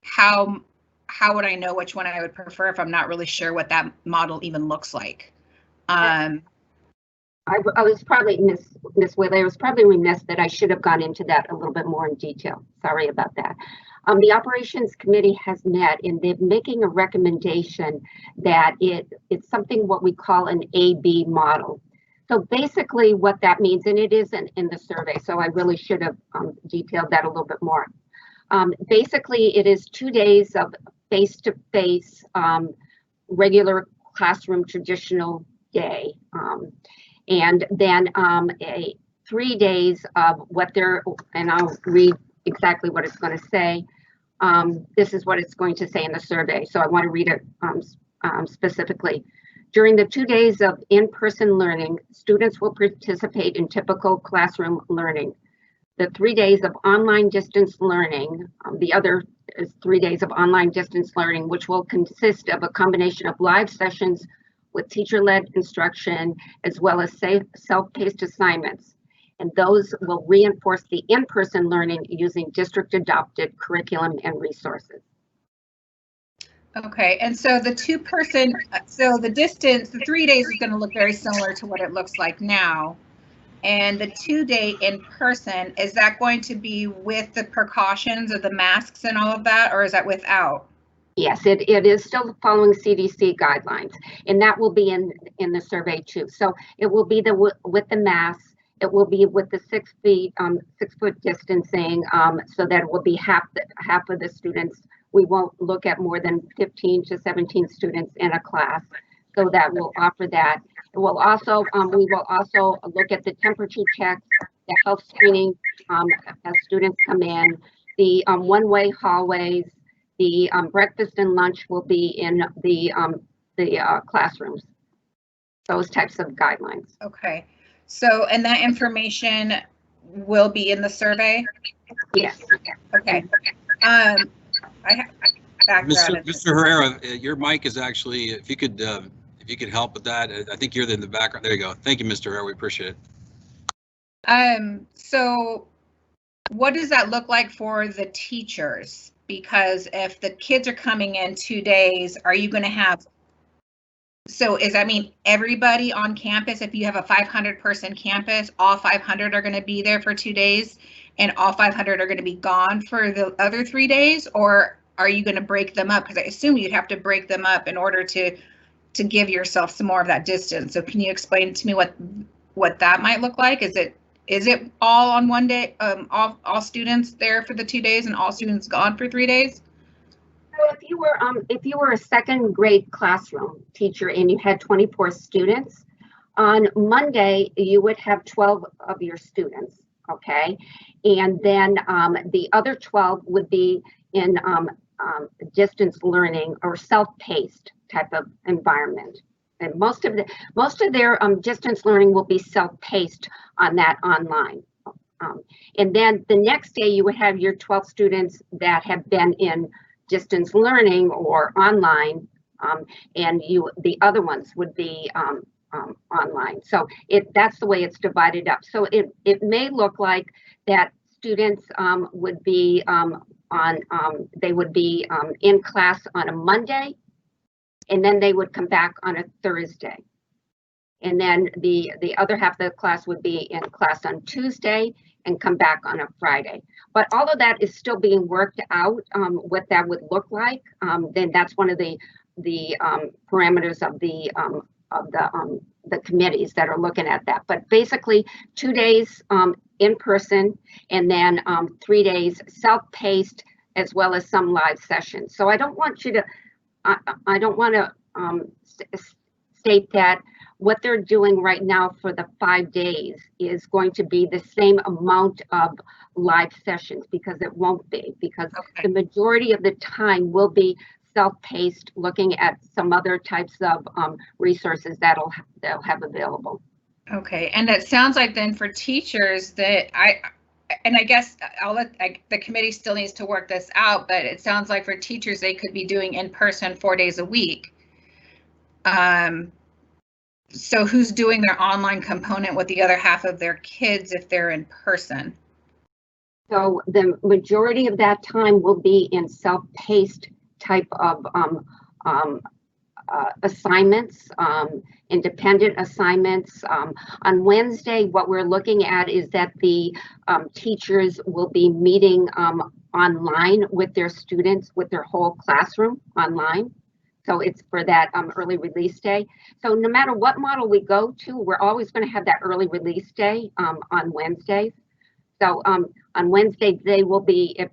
how would I know which one I would prefer if I'm not really sure what that model even looks like? I was probably, Miss Whaley, I was probably remiss that I should have gone into that a little bit more in detail. Sorry about that. The operations committee has met and they're making a recommendation that it's something what we call an A-B model. So basically what that means, and it isn't in the survey, so I really should have detailed that a little bit more. Basically, it is 2 days of face-to-face regular classroom traditional day. And then 3 days of what they're, and I'll read exactly what it's going to say. This is what it's going to say in the survey. So I want to read it specifically. During the 2 days of in-person learning, students will participate in typical classroom learning. The 3 days of online distance learning, the other is 3 days of online distance learning, which will consist of a combination of live sessions with teacher-led instruction, as well as self-paced assignments. And those will reinforce the in-person learning using district-adopted curriculum and resources. Okay, and so the the distance, the 3 days is going to look very similar to what it looks like now. And the 2 day in person, is that going to be with the precautions of the masks and all of that, or is that without? Yes, it is still following CDC guidelines, and that will be in the survey too. So it will be with the masks. It will be with the 6 foot distancing, so that it will be half of the students. We won't look at more than 15 to 17 students in a class, so that will offer that. It will also we will also look at the temperature checks, the health screening as students come in, the one-way hallways. The breakfast and lunch will be in the classrooms. Those types of guidelines. Okay, so and that information will be in the survey? Yes. Okay. I have background. Mr. Herrera, your mic is actually, if you could help with that, I think you're in the background. There you go. Thank you, Mr. Herrera. We appreciate it. So what does that look like for the teachers? Because if the kids are coming in 2 days, are you going to have, so does that mean everybody on campus, if you have a 500 person campus, all 500 are going to be there for 2 days and all 500 are going to be gone for the other 3 days? Or are you going to break them up? Because I assume you'd have to break them up in order to give yourself some more of that distance. So can you explain to me what that might look like? Is it all on one day, all students there for the 2 days and all students gone for 3 days? So if you were a second grade classroom teacher and you had 24 students, on Monday you would have 12 of your students, okay? And then the other 12 would be in distance learning or self-paced type of environment. And most of their distance learning will be self-paced on that online. And then the next day you would have your 12 students that have been in distance learning or online, and the other ones would be online. So that's the way it's divided up. So it may look like that students would be in class on a Monday, and then they would come back on a Thursday. And then the other half of the class would be in class on Tuesday and come back on a Friday. But all of that is still being worked out, what that would look like. Then that's one of the parameters of the committees that are looking at that. But basically 2 days in person, and then 3 days self-paced, as well as some live sessions. So I don't want you to, I don't want to state that what they're doing right now for the 5 days is going to be the same amount of live sessions, because it won't be, because the majority of the time will be self-paced, looking at some other types of resources they'll have available. Okay, and it sounds like then for teachers that I guess I'll let the committee still needs to work this out, but it sounds like for teachers they could be doing in person 4 days a week. So who's doing their online component with the other half of their kids if they're in person? So the majority of that time will be in self-paced type of assignments, independent assignments. On Wednesday, what we're looking at is that the teachers will be meeting online with their students, with their whole classroom online. So it's for that early release day. So no matter what model we go to, we're always going to have that early release day on Wednesdays. So on Wednesday, they will be, if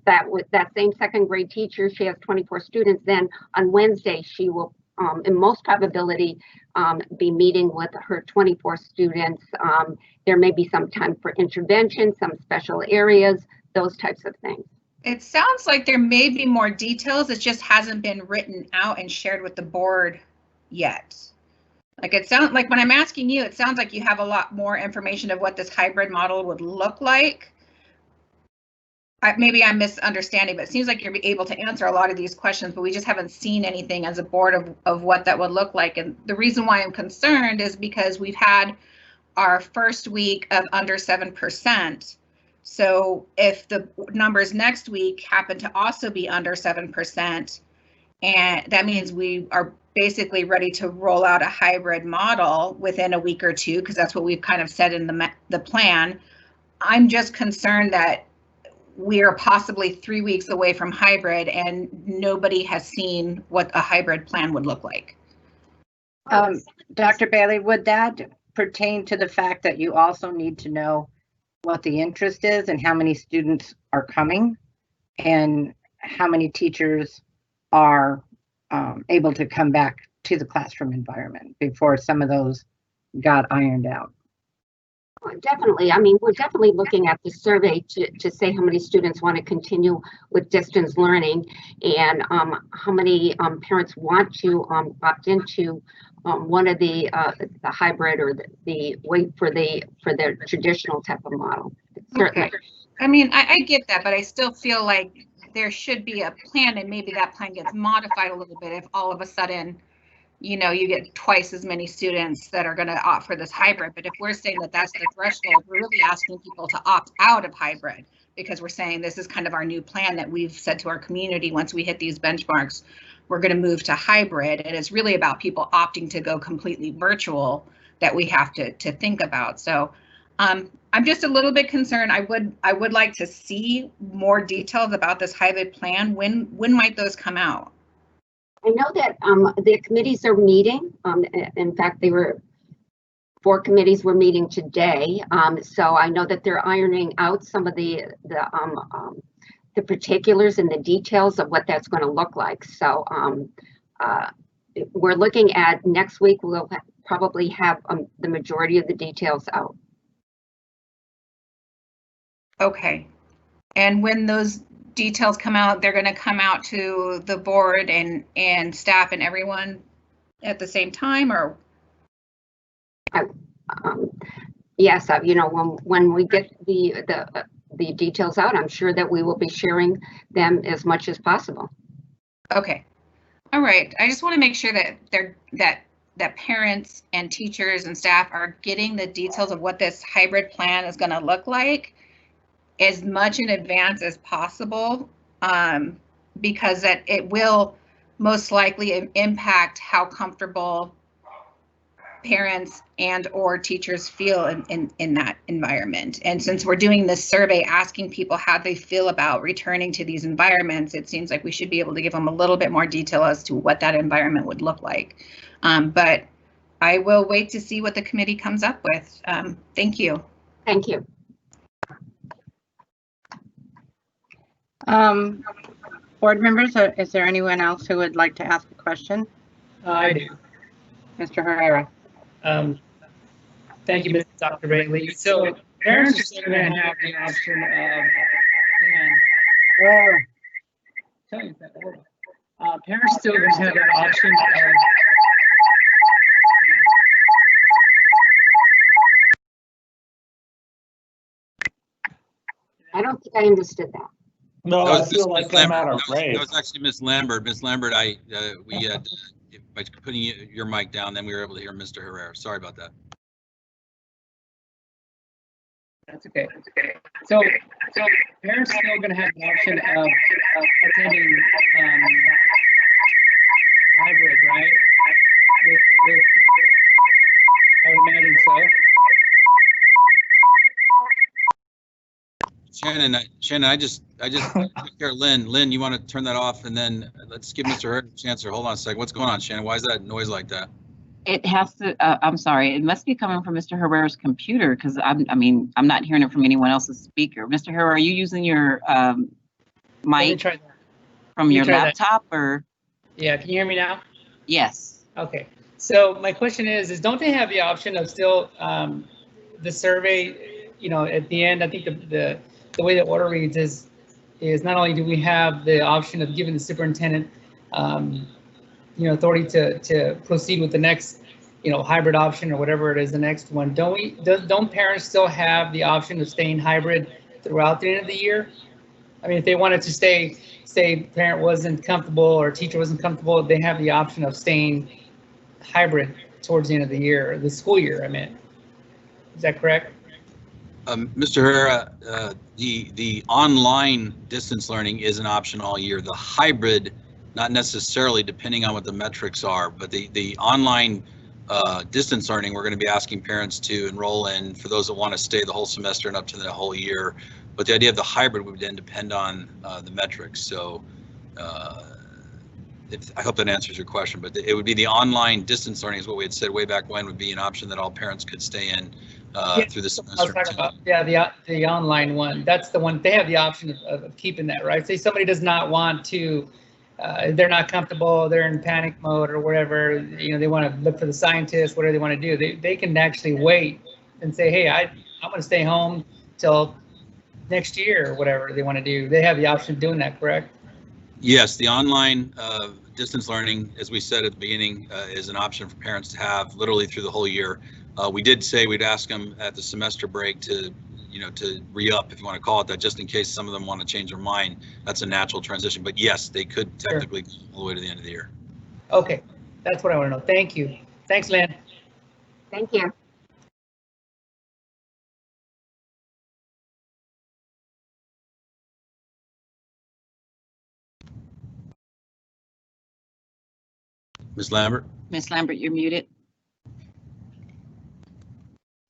that same second grade teacher, she has 24 students, then on Wednesday, she will, in most probability, be meeting with her 24 students. There may be some time for intervention, some special areas, those types of things. It sounds like there may be more details. It just hasn't been written out and shared with the board yet. Like it sounds like when I'm asking you, it sounds like you have a lot more information of what this hybrid model would look like. Maybe I'm misunderstanding, but it seems like you're able to answer a lot of these questions, but we just haven't seen anything as a board of what that would look like. And the reason why I'm concerned is because we've had our first week of under 7%. So if the numbers next week happen to also be under 7%, and that means we are basically ready to roll out a hybrid model within a week or two, because that's what we've kind of said in the plan. I'm just concerned that we are possibly 3 weeks away from hybrid and nobody has seen what a hybrid plan would look like. Dr. Bailey, would that pertain to the fact that you also need to know what the interest is and how many students are coming and how many teachers are able to come back to the classroom environment before some of those got ironed out? Definitely. I mean, we're definitely looking at the survey to say how many students want to continue with distance learning and how many parents want to opt into one of the hybrid or the wait for the traditional type of model. Certainly. Okay. I mean, I get that, but I still feel like there should be a plan, and maybe that plan gets modified a little bit if all of a sudden, you know, you get twice as many students that are going to opt for this hybrid. But if we're saying that that's the threshold, we're really asking people to opt out of hybrid, because we're saying this is kind of our new plan that we've said to our community. Once we hit these benchmarks, we're going to move to hybrid, and it's really about people opting to go completely virtual that we have to think about. So I'm just a little bit concerned. I would like to see more details about this hybrid plan. When might those come out? I know that the committees are meeting. In fact, 4 committees were meeting today. So I know that they're ironing out some of the particulars and the details of what that's going to look like. So we're looking at next week. We'll probably have the majority of the details out. Okay. And when those details come out, they're going to come out to the board and staff and everyone at the same time, or? Yes, you know, when we get the details out, I'm sure that we will be sharing them as much as possible. Okay. All right. I just want to make sure that that parents and teachers and staff are getting the details of what this hybrid plan is going to look like as much in advance as possible, because that it will most likely impact how comfortable parents and or teachers feel in that environment. And since we're doing this survey asking people how they feel about returning to these environments, it seems like we should be able to give them a little bit more detail as to what that environment would look like. But I will wait to see what the committee comes up with. Thank you. Thank you. Board members, is there anyone else who would like to ask a question? I do. Mr. Herrera. Thank you, Dr. Bailey. So parents are still going to have the option of, parents still going to have that option of, I don't think I understood that. No, That I was feel Miss like I'm Lambert. out of That break. was actually Miss Lambert. Miss Lambert, we had, by putting your mic down, then we were able to hear Mr. Herrera. Sorry about that. that's okay. That's okay. So parents still going to have the option of attending hybrid, right? With I would imagine so. Shannon, I just here, Lynn, you want to turn that off, and then let's give Mr. Herrera a chance. Hold on a second. What's going on, Shannon? Why is that noise like that? It has to, I'm sorry, it must be coming from Mr. Herrera's computer because I'm not hearing it from anyone else's speaker. Mr. Herrera, are you using your mic from your laptop or? Yeah, can you hear me now? Yes. Okay. So my question is don't they have the option of still the survey, you know, at the end? I think the way the order reads is not only do we have the option of giving the superintendent you know, authority to proceed with the next, you know, hybrid option or whatever it is, the next one. Don't parents still have the option of staying hybrid throughout the end of the year? I mean, if they wanted to say parent wasn't comfortable or teacher wasn't comfortable, they have the option of staying hybrid towards the end of the year, or the school year, I meant. Is that correct? Mr. Herrera, the online distance learning is an option all year. The hybrid, not necessarily, depending on what the metrics are, but the online distance learning, we're going to be asking parents to enroll in for those that want to stay the whole semester and up to the whole year. But the idea of the hybrid would then depend on the metrics. So I hope that answers your question, but it would be the online distance learning is what we had said way back when would be an option that all parents could stay in through the semester. I was talking about, yeah, the online one. That's the one. They have the option of keeping that, right? Say somebody does not want to, they're not comfortable, they're in panic mode or whatever, you know, they want to look for the scientists, whatever they want to do. They can actually wait and say, hey, I'm going to stay home till next year or whatever they want to do. They have the option of doing that, correct? Yes, the online distance learning, as we said at the beginning, is an option for parents to have literally through the whole year. We did say we'd ask them at the semester break to, you know, to re-up, if you want to call it that, just in case some of them want to change their mind. That's a natural transition, but yes, they could technically go all the way to the end of the year. Okay, that's what I want to know. Thank you. Thanks, Lynn. Thank you. Ms. Lambert? Ms. Lambert, you're muted.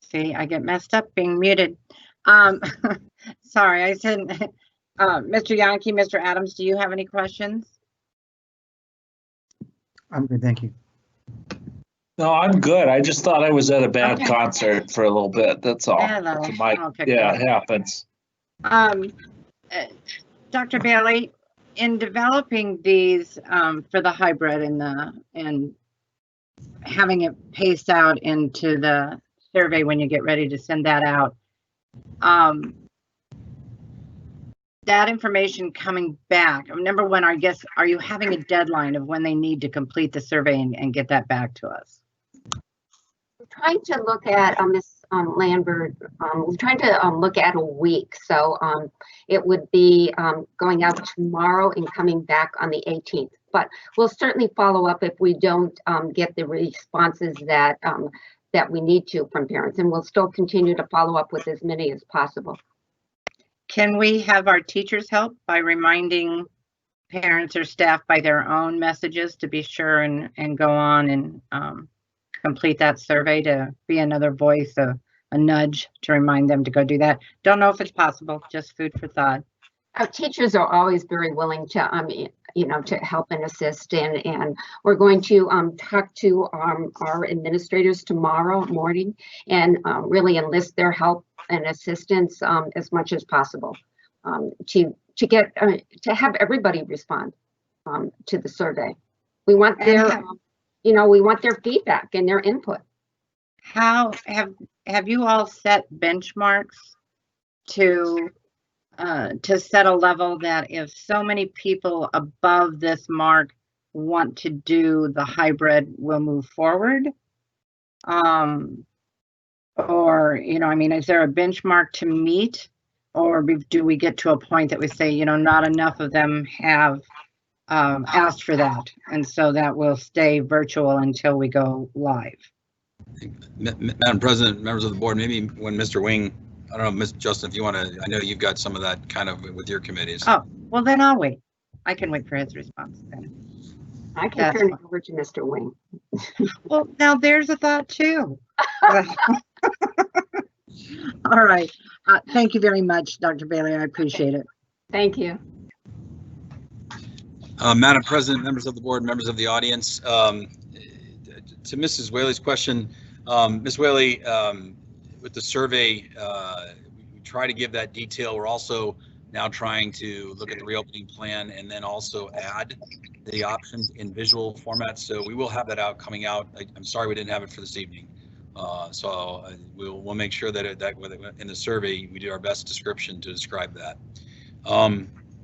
See, I get messed up being muted. Sorry, I said, Mr. Yankee, Mr. Adams, do you have any questions? I'm good, thank you. No, I'm good. I just thought I was at a bad concert for a little bit. That's all. Hello. Yeah, it happens. Dr. Bailey, in developing these for the hybrid and having it paced out into the survey when you get ready to send that out, that information coming back, number one, I guess, are you having a deadline of when they need to complete the survey and get that back to us? We're trying to look at Ms. Lambert. We're trying to look at a week, so it would be going out tomorrow and coming back on the 18th. But we'll certainly follow up if we don't get the responses that that we need to from parents, and we'll still continue to follow up with as many as possible. Can we have our teachers help by reminding parents or staff by their own messages to be sure and go on and complete that survey, to be another voice, a nudge to remind them to go do that? Don't know if it's possible, just food for thought. Our teachers are always very willing to, you know, to help and assist, and we're going to talk to our administrators tomorrow morning and really enlist their help and assistance as much as possible to have everybody respond to the survey. We want their you know, we want their feedback and their input. How have you all set benchmarks to set a level that if so many people above this mark want to do the hybrid, we'll move forward? Or, you know, I mean, is there a benchmark to meet, or do we get to a point that we say, you know, not enough of them have asked for that, and so that will stay virtual until we go live? Madam President, members of the board, maybe when Mr. Wing, I don't know, Mr. Justin, if you want to, I know you've got some of that kind of with your committees. Oh, well, then I'll wait. I can wait for his response then. I can turn it over to Mr. Wing. Well, now there's a thought too. All right. Thank you very much, Dr. Bailey. I appreciate it. Thank you. Madam President, members of the board, members of the audience, to Mrs. Whaley's question, Ms. Whaley, with the survey, we try to give that detail. We're also now trying to look at the reopening plan and then also add the options in visual format. So we will have that coming out. I'm sorry we didn't have it for this evening. We'll make sure that in the survey we do our best description to describe that.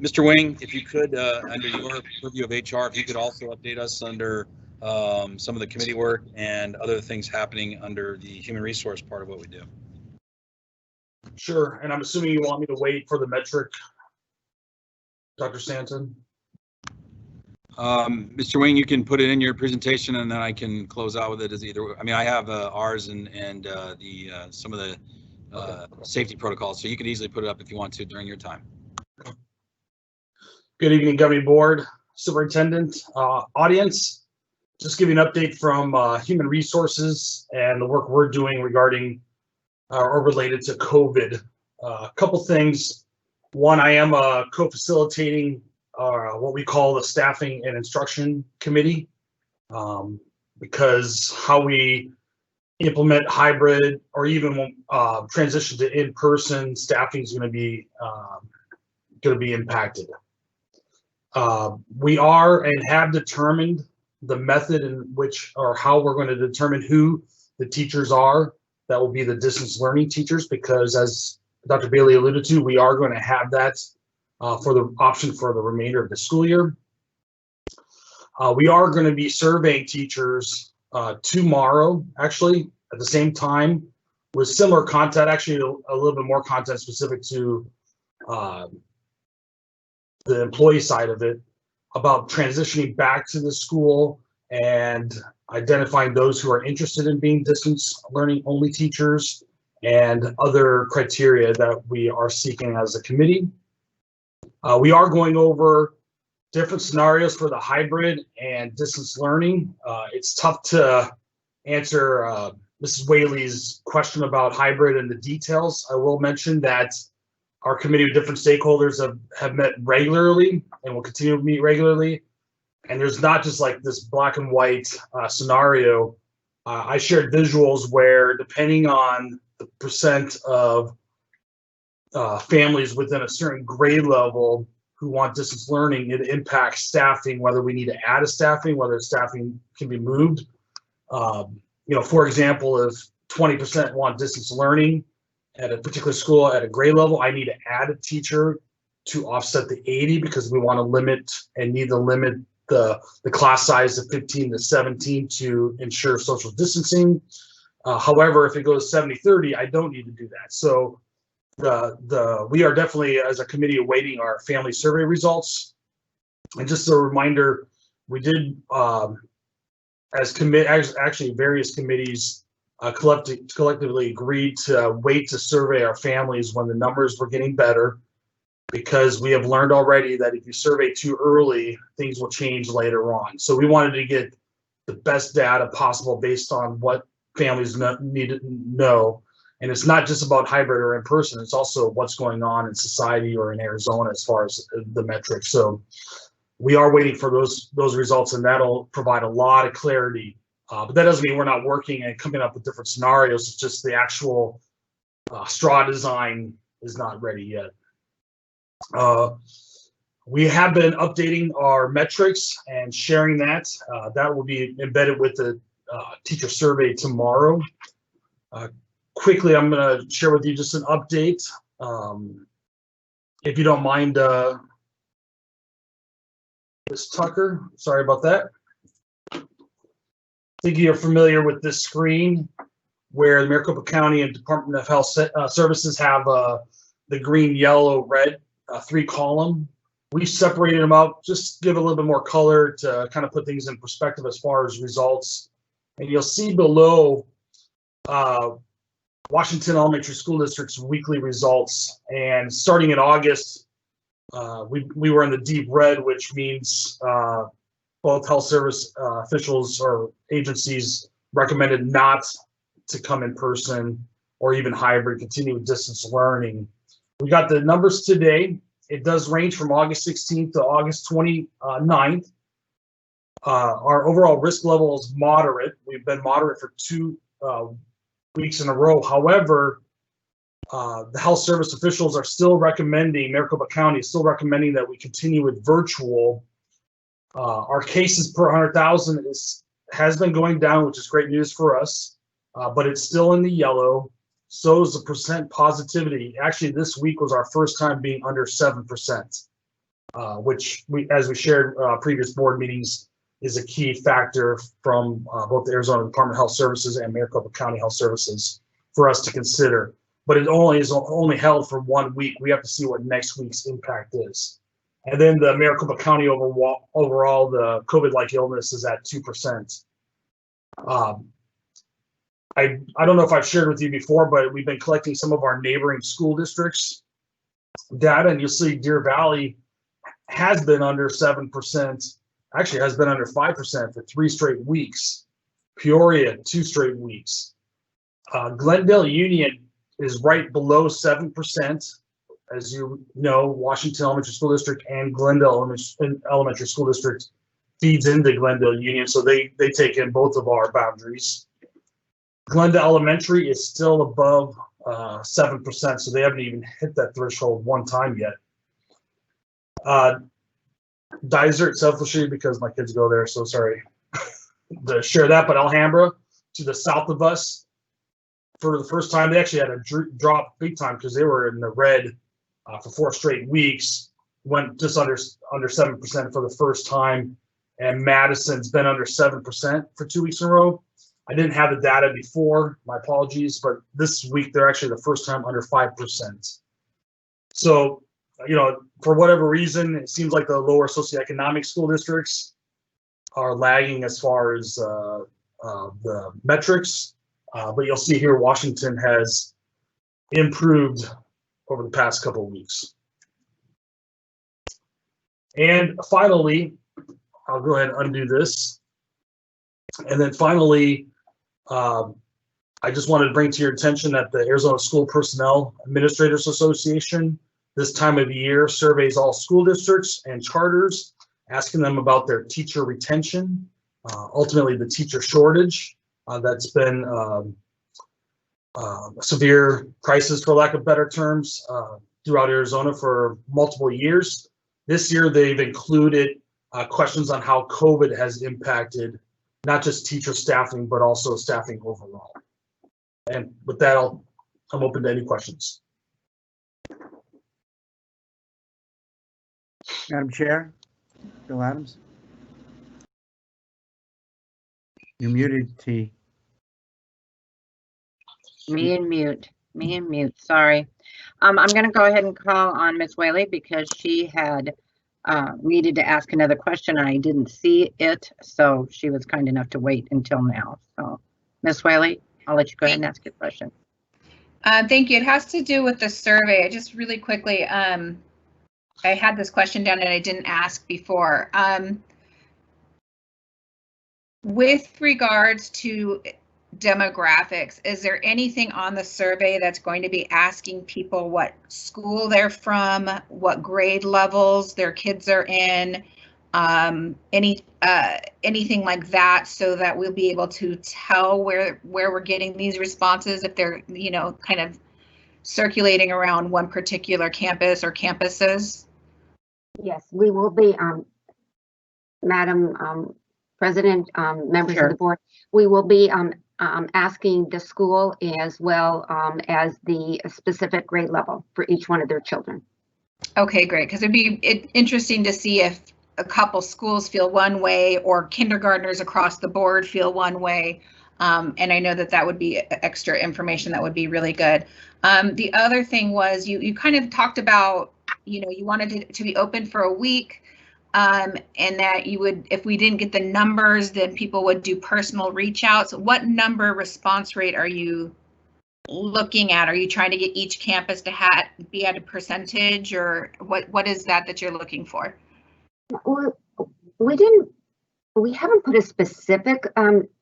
Mr. Wing, if you could, under your purview of HR, if you could also update us under some of the committee work and other things happening under the human resource part of what we do. Sure, and I'm assuming you want me to wait for the metric, Dr. Stanton? Mr. Wing, you can put it in your presentation and then I can close out with it as either. I mean, I have ours and some of the safety protocols, so you could easily put it up if you want to during your time. Good evening, Governing Board, Superintendent, audience. Just give you an update from Human Resources and the work we're doing regarding or related to COVID. A couple things. One, I am co-facilitating what we call the Staffing and Instruction Committee, because how we implement hybrid or even transition to in-person staffing is going to be impacted. We are and have determined the method in which or how we're going to determine who the teachers are that will be the distance learning teachers, because as Dr. Bailey alluded to, we are going to have that for the option for the remainder of the school year. We are going to be surveying teachers tomorrow, actually, at the same time, with similar content, actually a little bit more content specific to the employee side of it, about transitioning back to the school and identifying those who are interested in being distance learning only teachers and other criteria that we are seeking as a committee. We are going over different scenarios for the hybrid and distance learning. It's tough to answer Mrs. Whaley's question about hybrid and the details. I will mention that our committee with different stakeholders have met regularly and will continue to meet regularly. And there's not just like this black and white scenario. I shared visuals where, depending on the percent of families within a certain grade level who want distance learning, it impacts staffing, whether we need to add a staffing, whether staffing can be moved. For example, if 20% want distance learning at a particular school at a grade level, I need to add a teacher to offset the 80 because we want to limit and need to limit the class size to 15 to 17 to ensure social distancing. However, if it goes 70-30, I don't need to do that. So we are definitely, as a committee, awaiting our family survey results. And just a reminder, we did, actually various committees collectively agreed to wait to survey our families when the numbers were getting better, because we have learned already that if you survey too early, things will change later on. So we wanted to get the best data possible based on what families need to know. And it's not just about hybrid or in person, it's also what's going on in society or in Arizona as far as the metrics. So we are waiting for those results, and that'll provide a lot of clarity. But that doesn't mean we're not working and coming up with different scenarios. It's just the actual straw design is not ready yet. We have been updating our metrics and sharing that. That will be embedded with the teacher survey tomorrow. Quickly, I'm going to share with you just an update. If you don't mind, Ms. Tucker, sorry about that. I think you're familiar with this screen where the Maricopa County and Department of Health Services have the green, yellow, red 3-column. We separated them out, just give a little bit more color to kind of put things in perspective as far as results. And you'll see below Washington Elementary School District's weekly results. And starting in August, we were in the deep red, which means both health service officials or agencies recommended not to come in person or even hybrid, continue with distance learning. We got the numbers today. It does range from August 16th to August 29th. Our overall risk level is moderate. We've been moderate for 2 weeks in a row. However, the health service officials are still recommending, Maricopa County is still recommending that we continue with virtual. Our cases per 100,000 has been going down, which is great news for us, but it's still in the yellow. So is the percent positivity. Actually, this week was our first time being under 7%, which as we shared previous board meetings, is a key factor from both the Arizona Department of Health Services and Maricopa County Health Services for us to consider. But it is only held for 1 week. We have to see what next week's impact is. And then the Maricopa County overall, the COVID-like illness is at 2%. I don't know if I've shared with you before, but we've been collecting some of our neighboring school districts data, and you'll see Deer Valley has been under 7%, actually has been under 5% for 3 straight weeks. Peoria, 2 straight weeks. Glendale Union is right below 7%. As you know, Washington Elementary School District and Glendale Elementary School District feeds into Glendale Union, so they take in both of our boundaries. Glendale Elementary is still above 7%, so they haven't even hit that threshold 1 time yet. Dysart, selfishly, because my kids go there, so sorry to share that, but Alhambra, to the south of us, for the first time, they actually had a drop big time because they were in the red for 4 straight weeks, went just under 7% for the first time, and Madison's been under 7% for 2 weeks in a row. I didn't have the data before, my apologies, but this week they're actually the first time under 5%. So, you know, for whatever reason, it seems like the lower socioeconomic school districts are lagging as far as the metrics, but you'll see here Washington has improved over the past couple of weeks. And finally, I'll go ahead and undo this. And then finally, I just wanted to bring to your attention that the Arizona School Personnel Administrators Association this time of year surveys all school districts and charters, asking them about their teacher retention, ultimately the teacher shortage that's been a severe crisis, for lack of better terms, throughout Arizona for multiple years. This year, they've included questions on how COVID has impacted not just teacher staffing, but also staffing overall. And with that, I'm open to any questions. Madam Chair, Bill Adams. You're muted, T. Me and mute, sorry. I'm going to go ahead and call on Ms. Whaley because she had needed to ask another question and I didn't see it, so she was kind enough to wait until now. So, Ms. Whaley, I'll let you go ahead and ask your question. Thank you. It has to do with the survey. Just really quickly, I had this question down and I didn't ask before. With regards to demographics, is there anything on the survey that's going to be asking people what school they're from, what grade levels their kids are in, anything like that, so that we'll be able to tell where we're getting these responses, if they're, you know, kind of circulating around one particular campus or campuses? Yes, we will be, Madam President, members of the board, we will be asking the school as well as the specific grade level for each one of their children. Okay, great, because it'd be interesting to see if a couple schools feel one way or kindergartners across the board feel one way. And I know that that would be extra information that would be really good. The other thing was you kind of talked about, you wanted it to be open for a week, and that you would, if we didn't get the numbers, then people would do personal reach outs. What number response rate are you looking at? Are you trying to get each campus to be at a percentage, or what is that you're looking for? Well, we haven't put a specific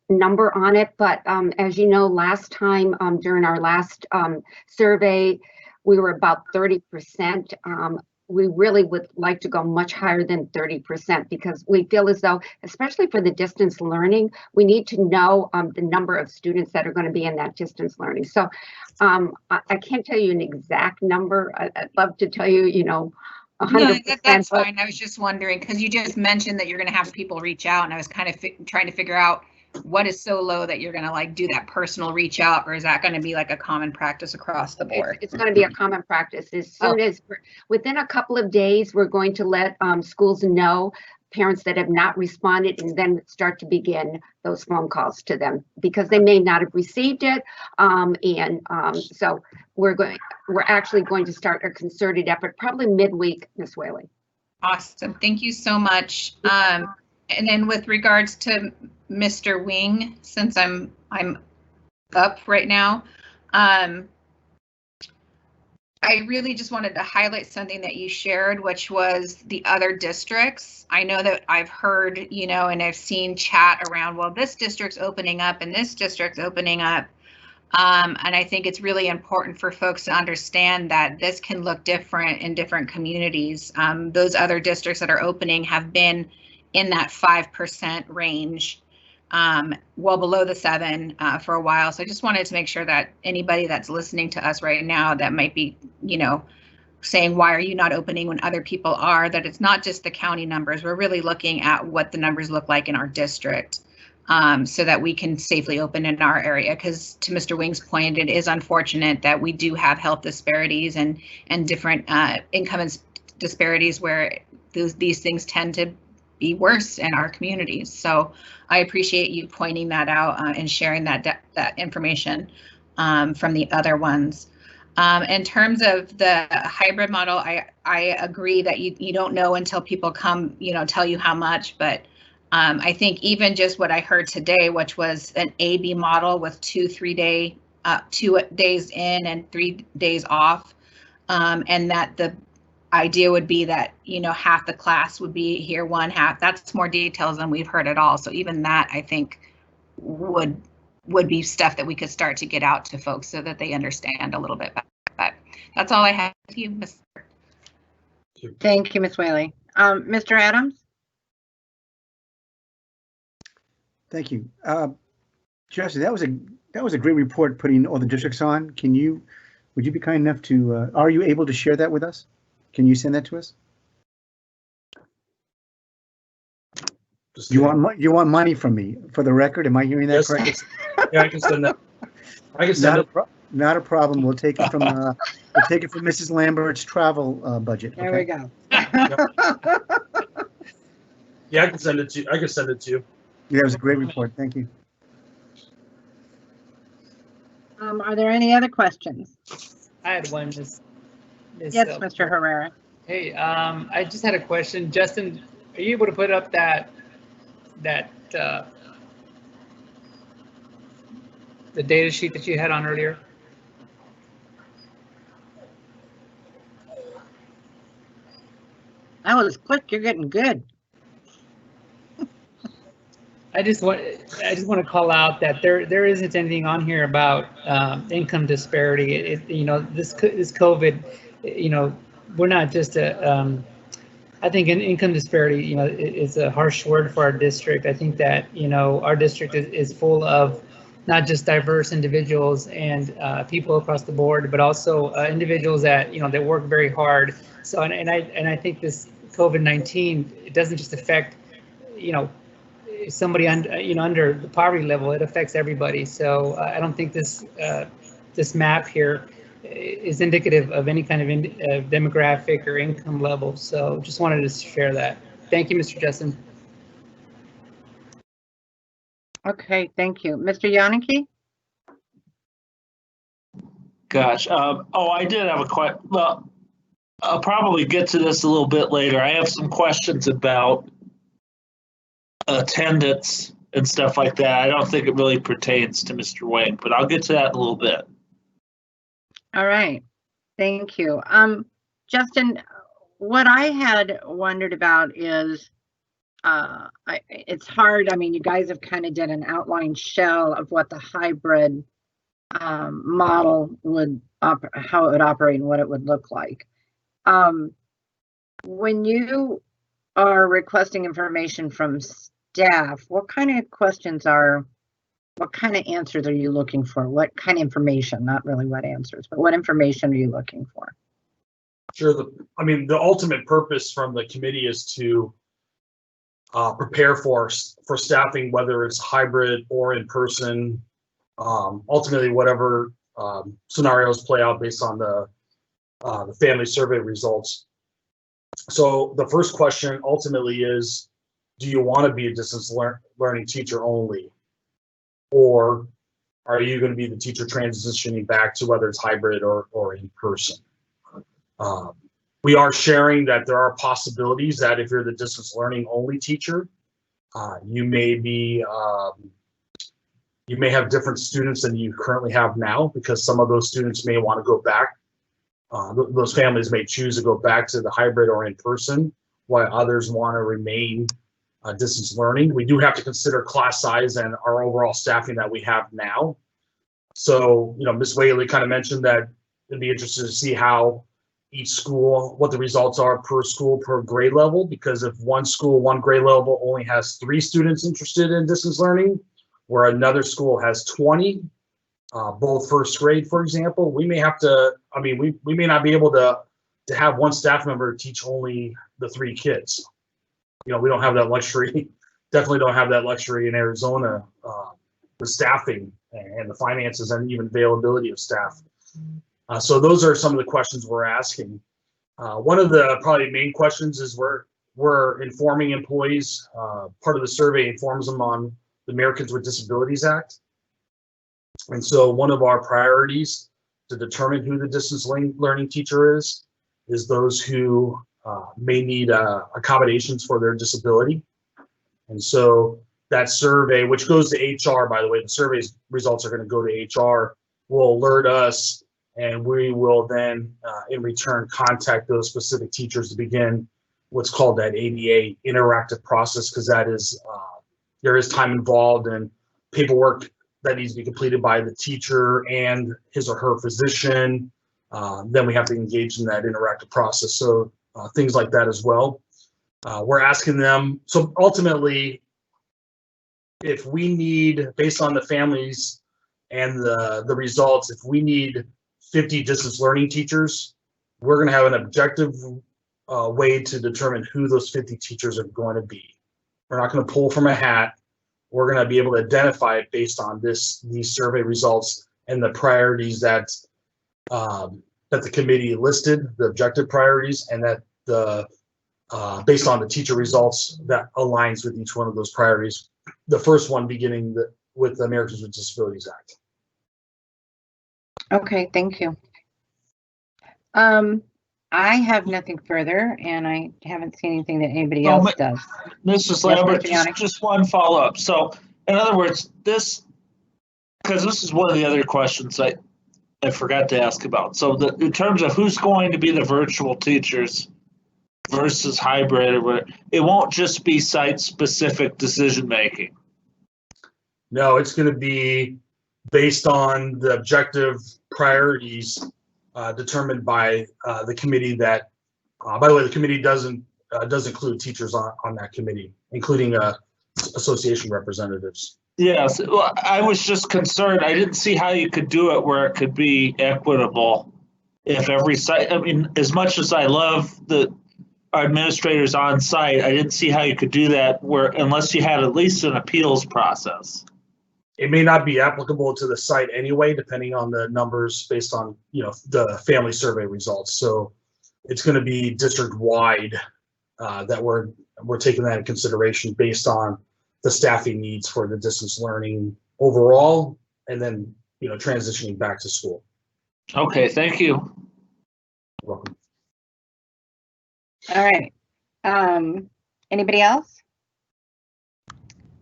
number on it, but as you know, last time during our last survey, we were about 30%. We really would like to go much higher than 30% because we feel as though, especially for the distance learning, we need to know the number of students that are going to be in that distance learning. So I can't tell you an exact number. I'd love to tell you, 100%. No, that's fine. I was just wondering because you just mentioned that you're going to have people reach out, and I was kind of trying to figure out what is so low that you're going to do that personal reach out, or is that going to be like a common practice across the board? It's going to be a common practice. As soon as within a couple of days, we're going to let schools know, parents that have not responded, and then start to begin those phone calls to them because they may not have received it. So we're actually going to start a concerted effort probably midweek, Ms. Whaley. Awesome. Thank you so much. And then with regards to Mr. Wing, since I'm up right now, I really just wanted to highlight something that you shared, which was the other districts. I know that I've heard, and I've seen chat around, well, this district's opening up and this district's opening up. And I think it's really important for folks to understand that this can look different in different communities. Those other districts that are opening have been in that 5% range, well below the 7% for a while. So I just wanted to make sure that anybody that's listening to us right now that might be, saying, why are you not opening when other people are, that it's not just the county numbers. We're really looking at what the numbers look like in our district, so that we can safely open in our area. Because to Mr. Wing's point, it is unfortunate that we do have health disparities and different income disparities where these things tend to be worse in our communities. So I appreciate you pointing that out and sharing that information from the other ones. In terms of the hybrid model, I agree that you don't know until people come, tell you how much, but I think even just what I heard today, which was an A/B model with 2 days in and 3 days off, and that the idea would be that, half the class would be here, one half. That's more details than we've heard at all. So even that, I think, would be stuff that we could start to get out to folks so that they understand a little bit better. But that's all I have with you, Ms. Thank you, Ms. Whaley. Mr. Adams? Thank you. Jesse, that was a great report putting all the districts on. Would you be kind enough to, are you able to share that with us? Can you send that to us? You want money from me, for the record? Am I hearing that correctly? Yeah, I can send that. I can send it. Not a problem. We'll take it from Mrs. Lambert's travel budget. There we go. Yeah, I can send it to you. Yeah, it was a great report. Thank you. Are there any other questions? I had one. Yes, Mr. Herrera. Hey, I just had a question. Justin, are you able to put up the data sheet that you had on earlier? That was quick. You're getting good. I just want to call out that there isn't anything on here about income disparity. This COVID, we're not just I think an income disparity, is a harsh word for our district. I think that, our district is full of not just diverse individuals and people across the board, but also individuals that, that work very hard. So, and I think this COVID-19, it doesn't just affect, somebody under the poverty level. It affects everybody. So I don't think this map here is indicative of any kind of demographic or income level. So just wanted to share that. Thank you, Mr. Justin. Okay, thank you. Mr. Yannicki? Gosh, I did have a question. Well, I'll probably get to this a little bit later. I have some questions about attendance and stuff like that. I don't think it really pertains to Mr. Wing, but I'll get to that in a little bit. All right, thank you. Justin, what I had wondered about is, it's hard. I mean, you guys have kind of did an outline shell of what the hybrid model would, how it would operate and what it would look like. When you are requesting information from staff, what kind of questions what kind of answers are you looking for? What kind of information, not really what answers, but what information are you looking for? Sure. The ultimate purpose from the committee is to prepare for staffing, whether it's hybrid or in person. Ultimately, whatever scenarios play out based on the family survey results. So the first question ultimately is, do you want to be a distance learning teacher only? Or are you going to be the teacher transitioning back to whether it's hybrid or in person? We are sharing that there are possibilities that if you're the distance learning only teacher, you may have different students than you currently have now, because some of those students may want to go back. Those families may choose to go back to the hybrid or in person, while others want to remain distance learning. We do have to consider class size and our overall staffing that we have now. So, Ms. Whaley kind of mentioned that it'd be interesting to see how each school, what the results are per school, per grade level, because if one school, one grade level only has 3 students interested in distance learning, where another school has 20, both first grade, for example, we may have to, we may not be able to have one staff member teach only the 3 kids. We don't have that luxury, definitely don't have that luxury in Arizona, the staffing and the finances and even availability of staff. So those are some of the questions we're asking. One of the probably main questions is we're informing employees. Part of the survey informs them on the Americans with Disabilities Act. And so one of our priorities to determine who the distance learning teacher is those who may need accommodations for their disability. And so that survey, which goes to HR, by the way, the survey's results are going to go to HR, will alert us, and we will then, in return, contact those specific teachers to begin what's called that ADA interactive process, because that is, there is time involved and paperwork that needs to be completed by the teacher and his or her physician. Then we have to engage in that interactive process. So things like that as well. We're asking them, so ultimately, if we need, based on the families and the results, if we need 50 distance learning teachers, we're going to have an objective way to determine who those 50 teachers are going to be. We're not going to pull from a hat. We're going to be able to identify it based on these survey results and the priorities that the committee listed, the objective priorities, and that based on the teacher results that aligns with each one of those priorities. The first one beginning with the Americans with Disabilities Act. Okay, thank you. I have nothing further, and I haven't seen anything that anybody else does. Mrs. Lambert, just one follow-up. So, in other words, because this is one of the other questions I forgot to ask about. So, in terms of who's going to be the virtual teachers versus hybrid, or whatever, it won't just be site-specific decision-making. No, it's going to be based on the objective priorities determined by the committee that, by the way, the committee does include teachers on that committee, including association representatives. Yes, well, I was just concerned. I didn't see how you could do it where it could be equitable if every site, as much as I love the administrators on site, I didn't see how you could do that where unless you had at least an appeals process. It may not be applicable to the site anyway, depending on the numbers based on, the family survey results. So it's going to be district wide that we're taking that into consideration based on the staffing needs for the distance learning overall, and then, transitioning back to school. Okay, thank you. You're welcome. All right. Anybody else?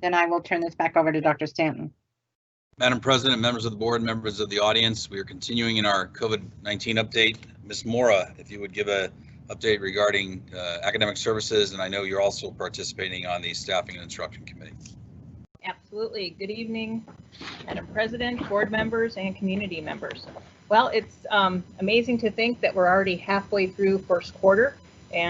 Then I will turn this back over to Dr. Stanton. Madam President, members of the board, members of the audience, we are continuing in our COVID-19 update. Ms. Mora, if you would give a update regarding academic services, and I know you're also participating on the Staffing and Instruction Committee. Absolutely. Good evening, Madam President, board members, and community members. Well, it's amazing to think that we're already halfway through first quarter, and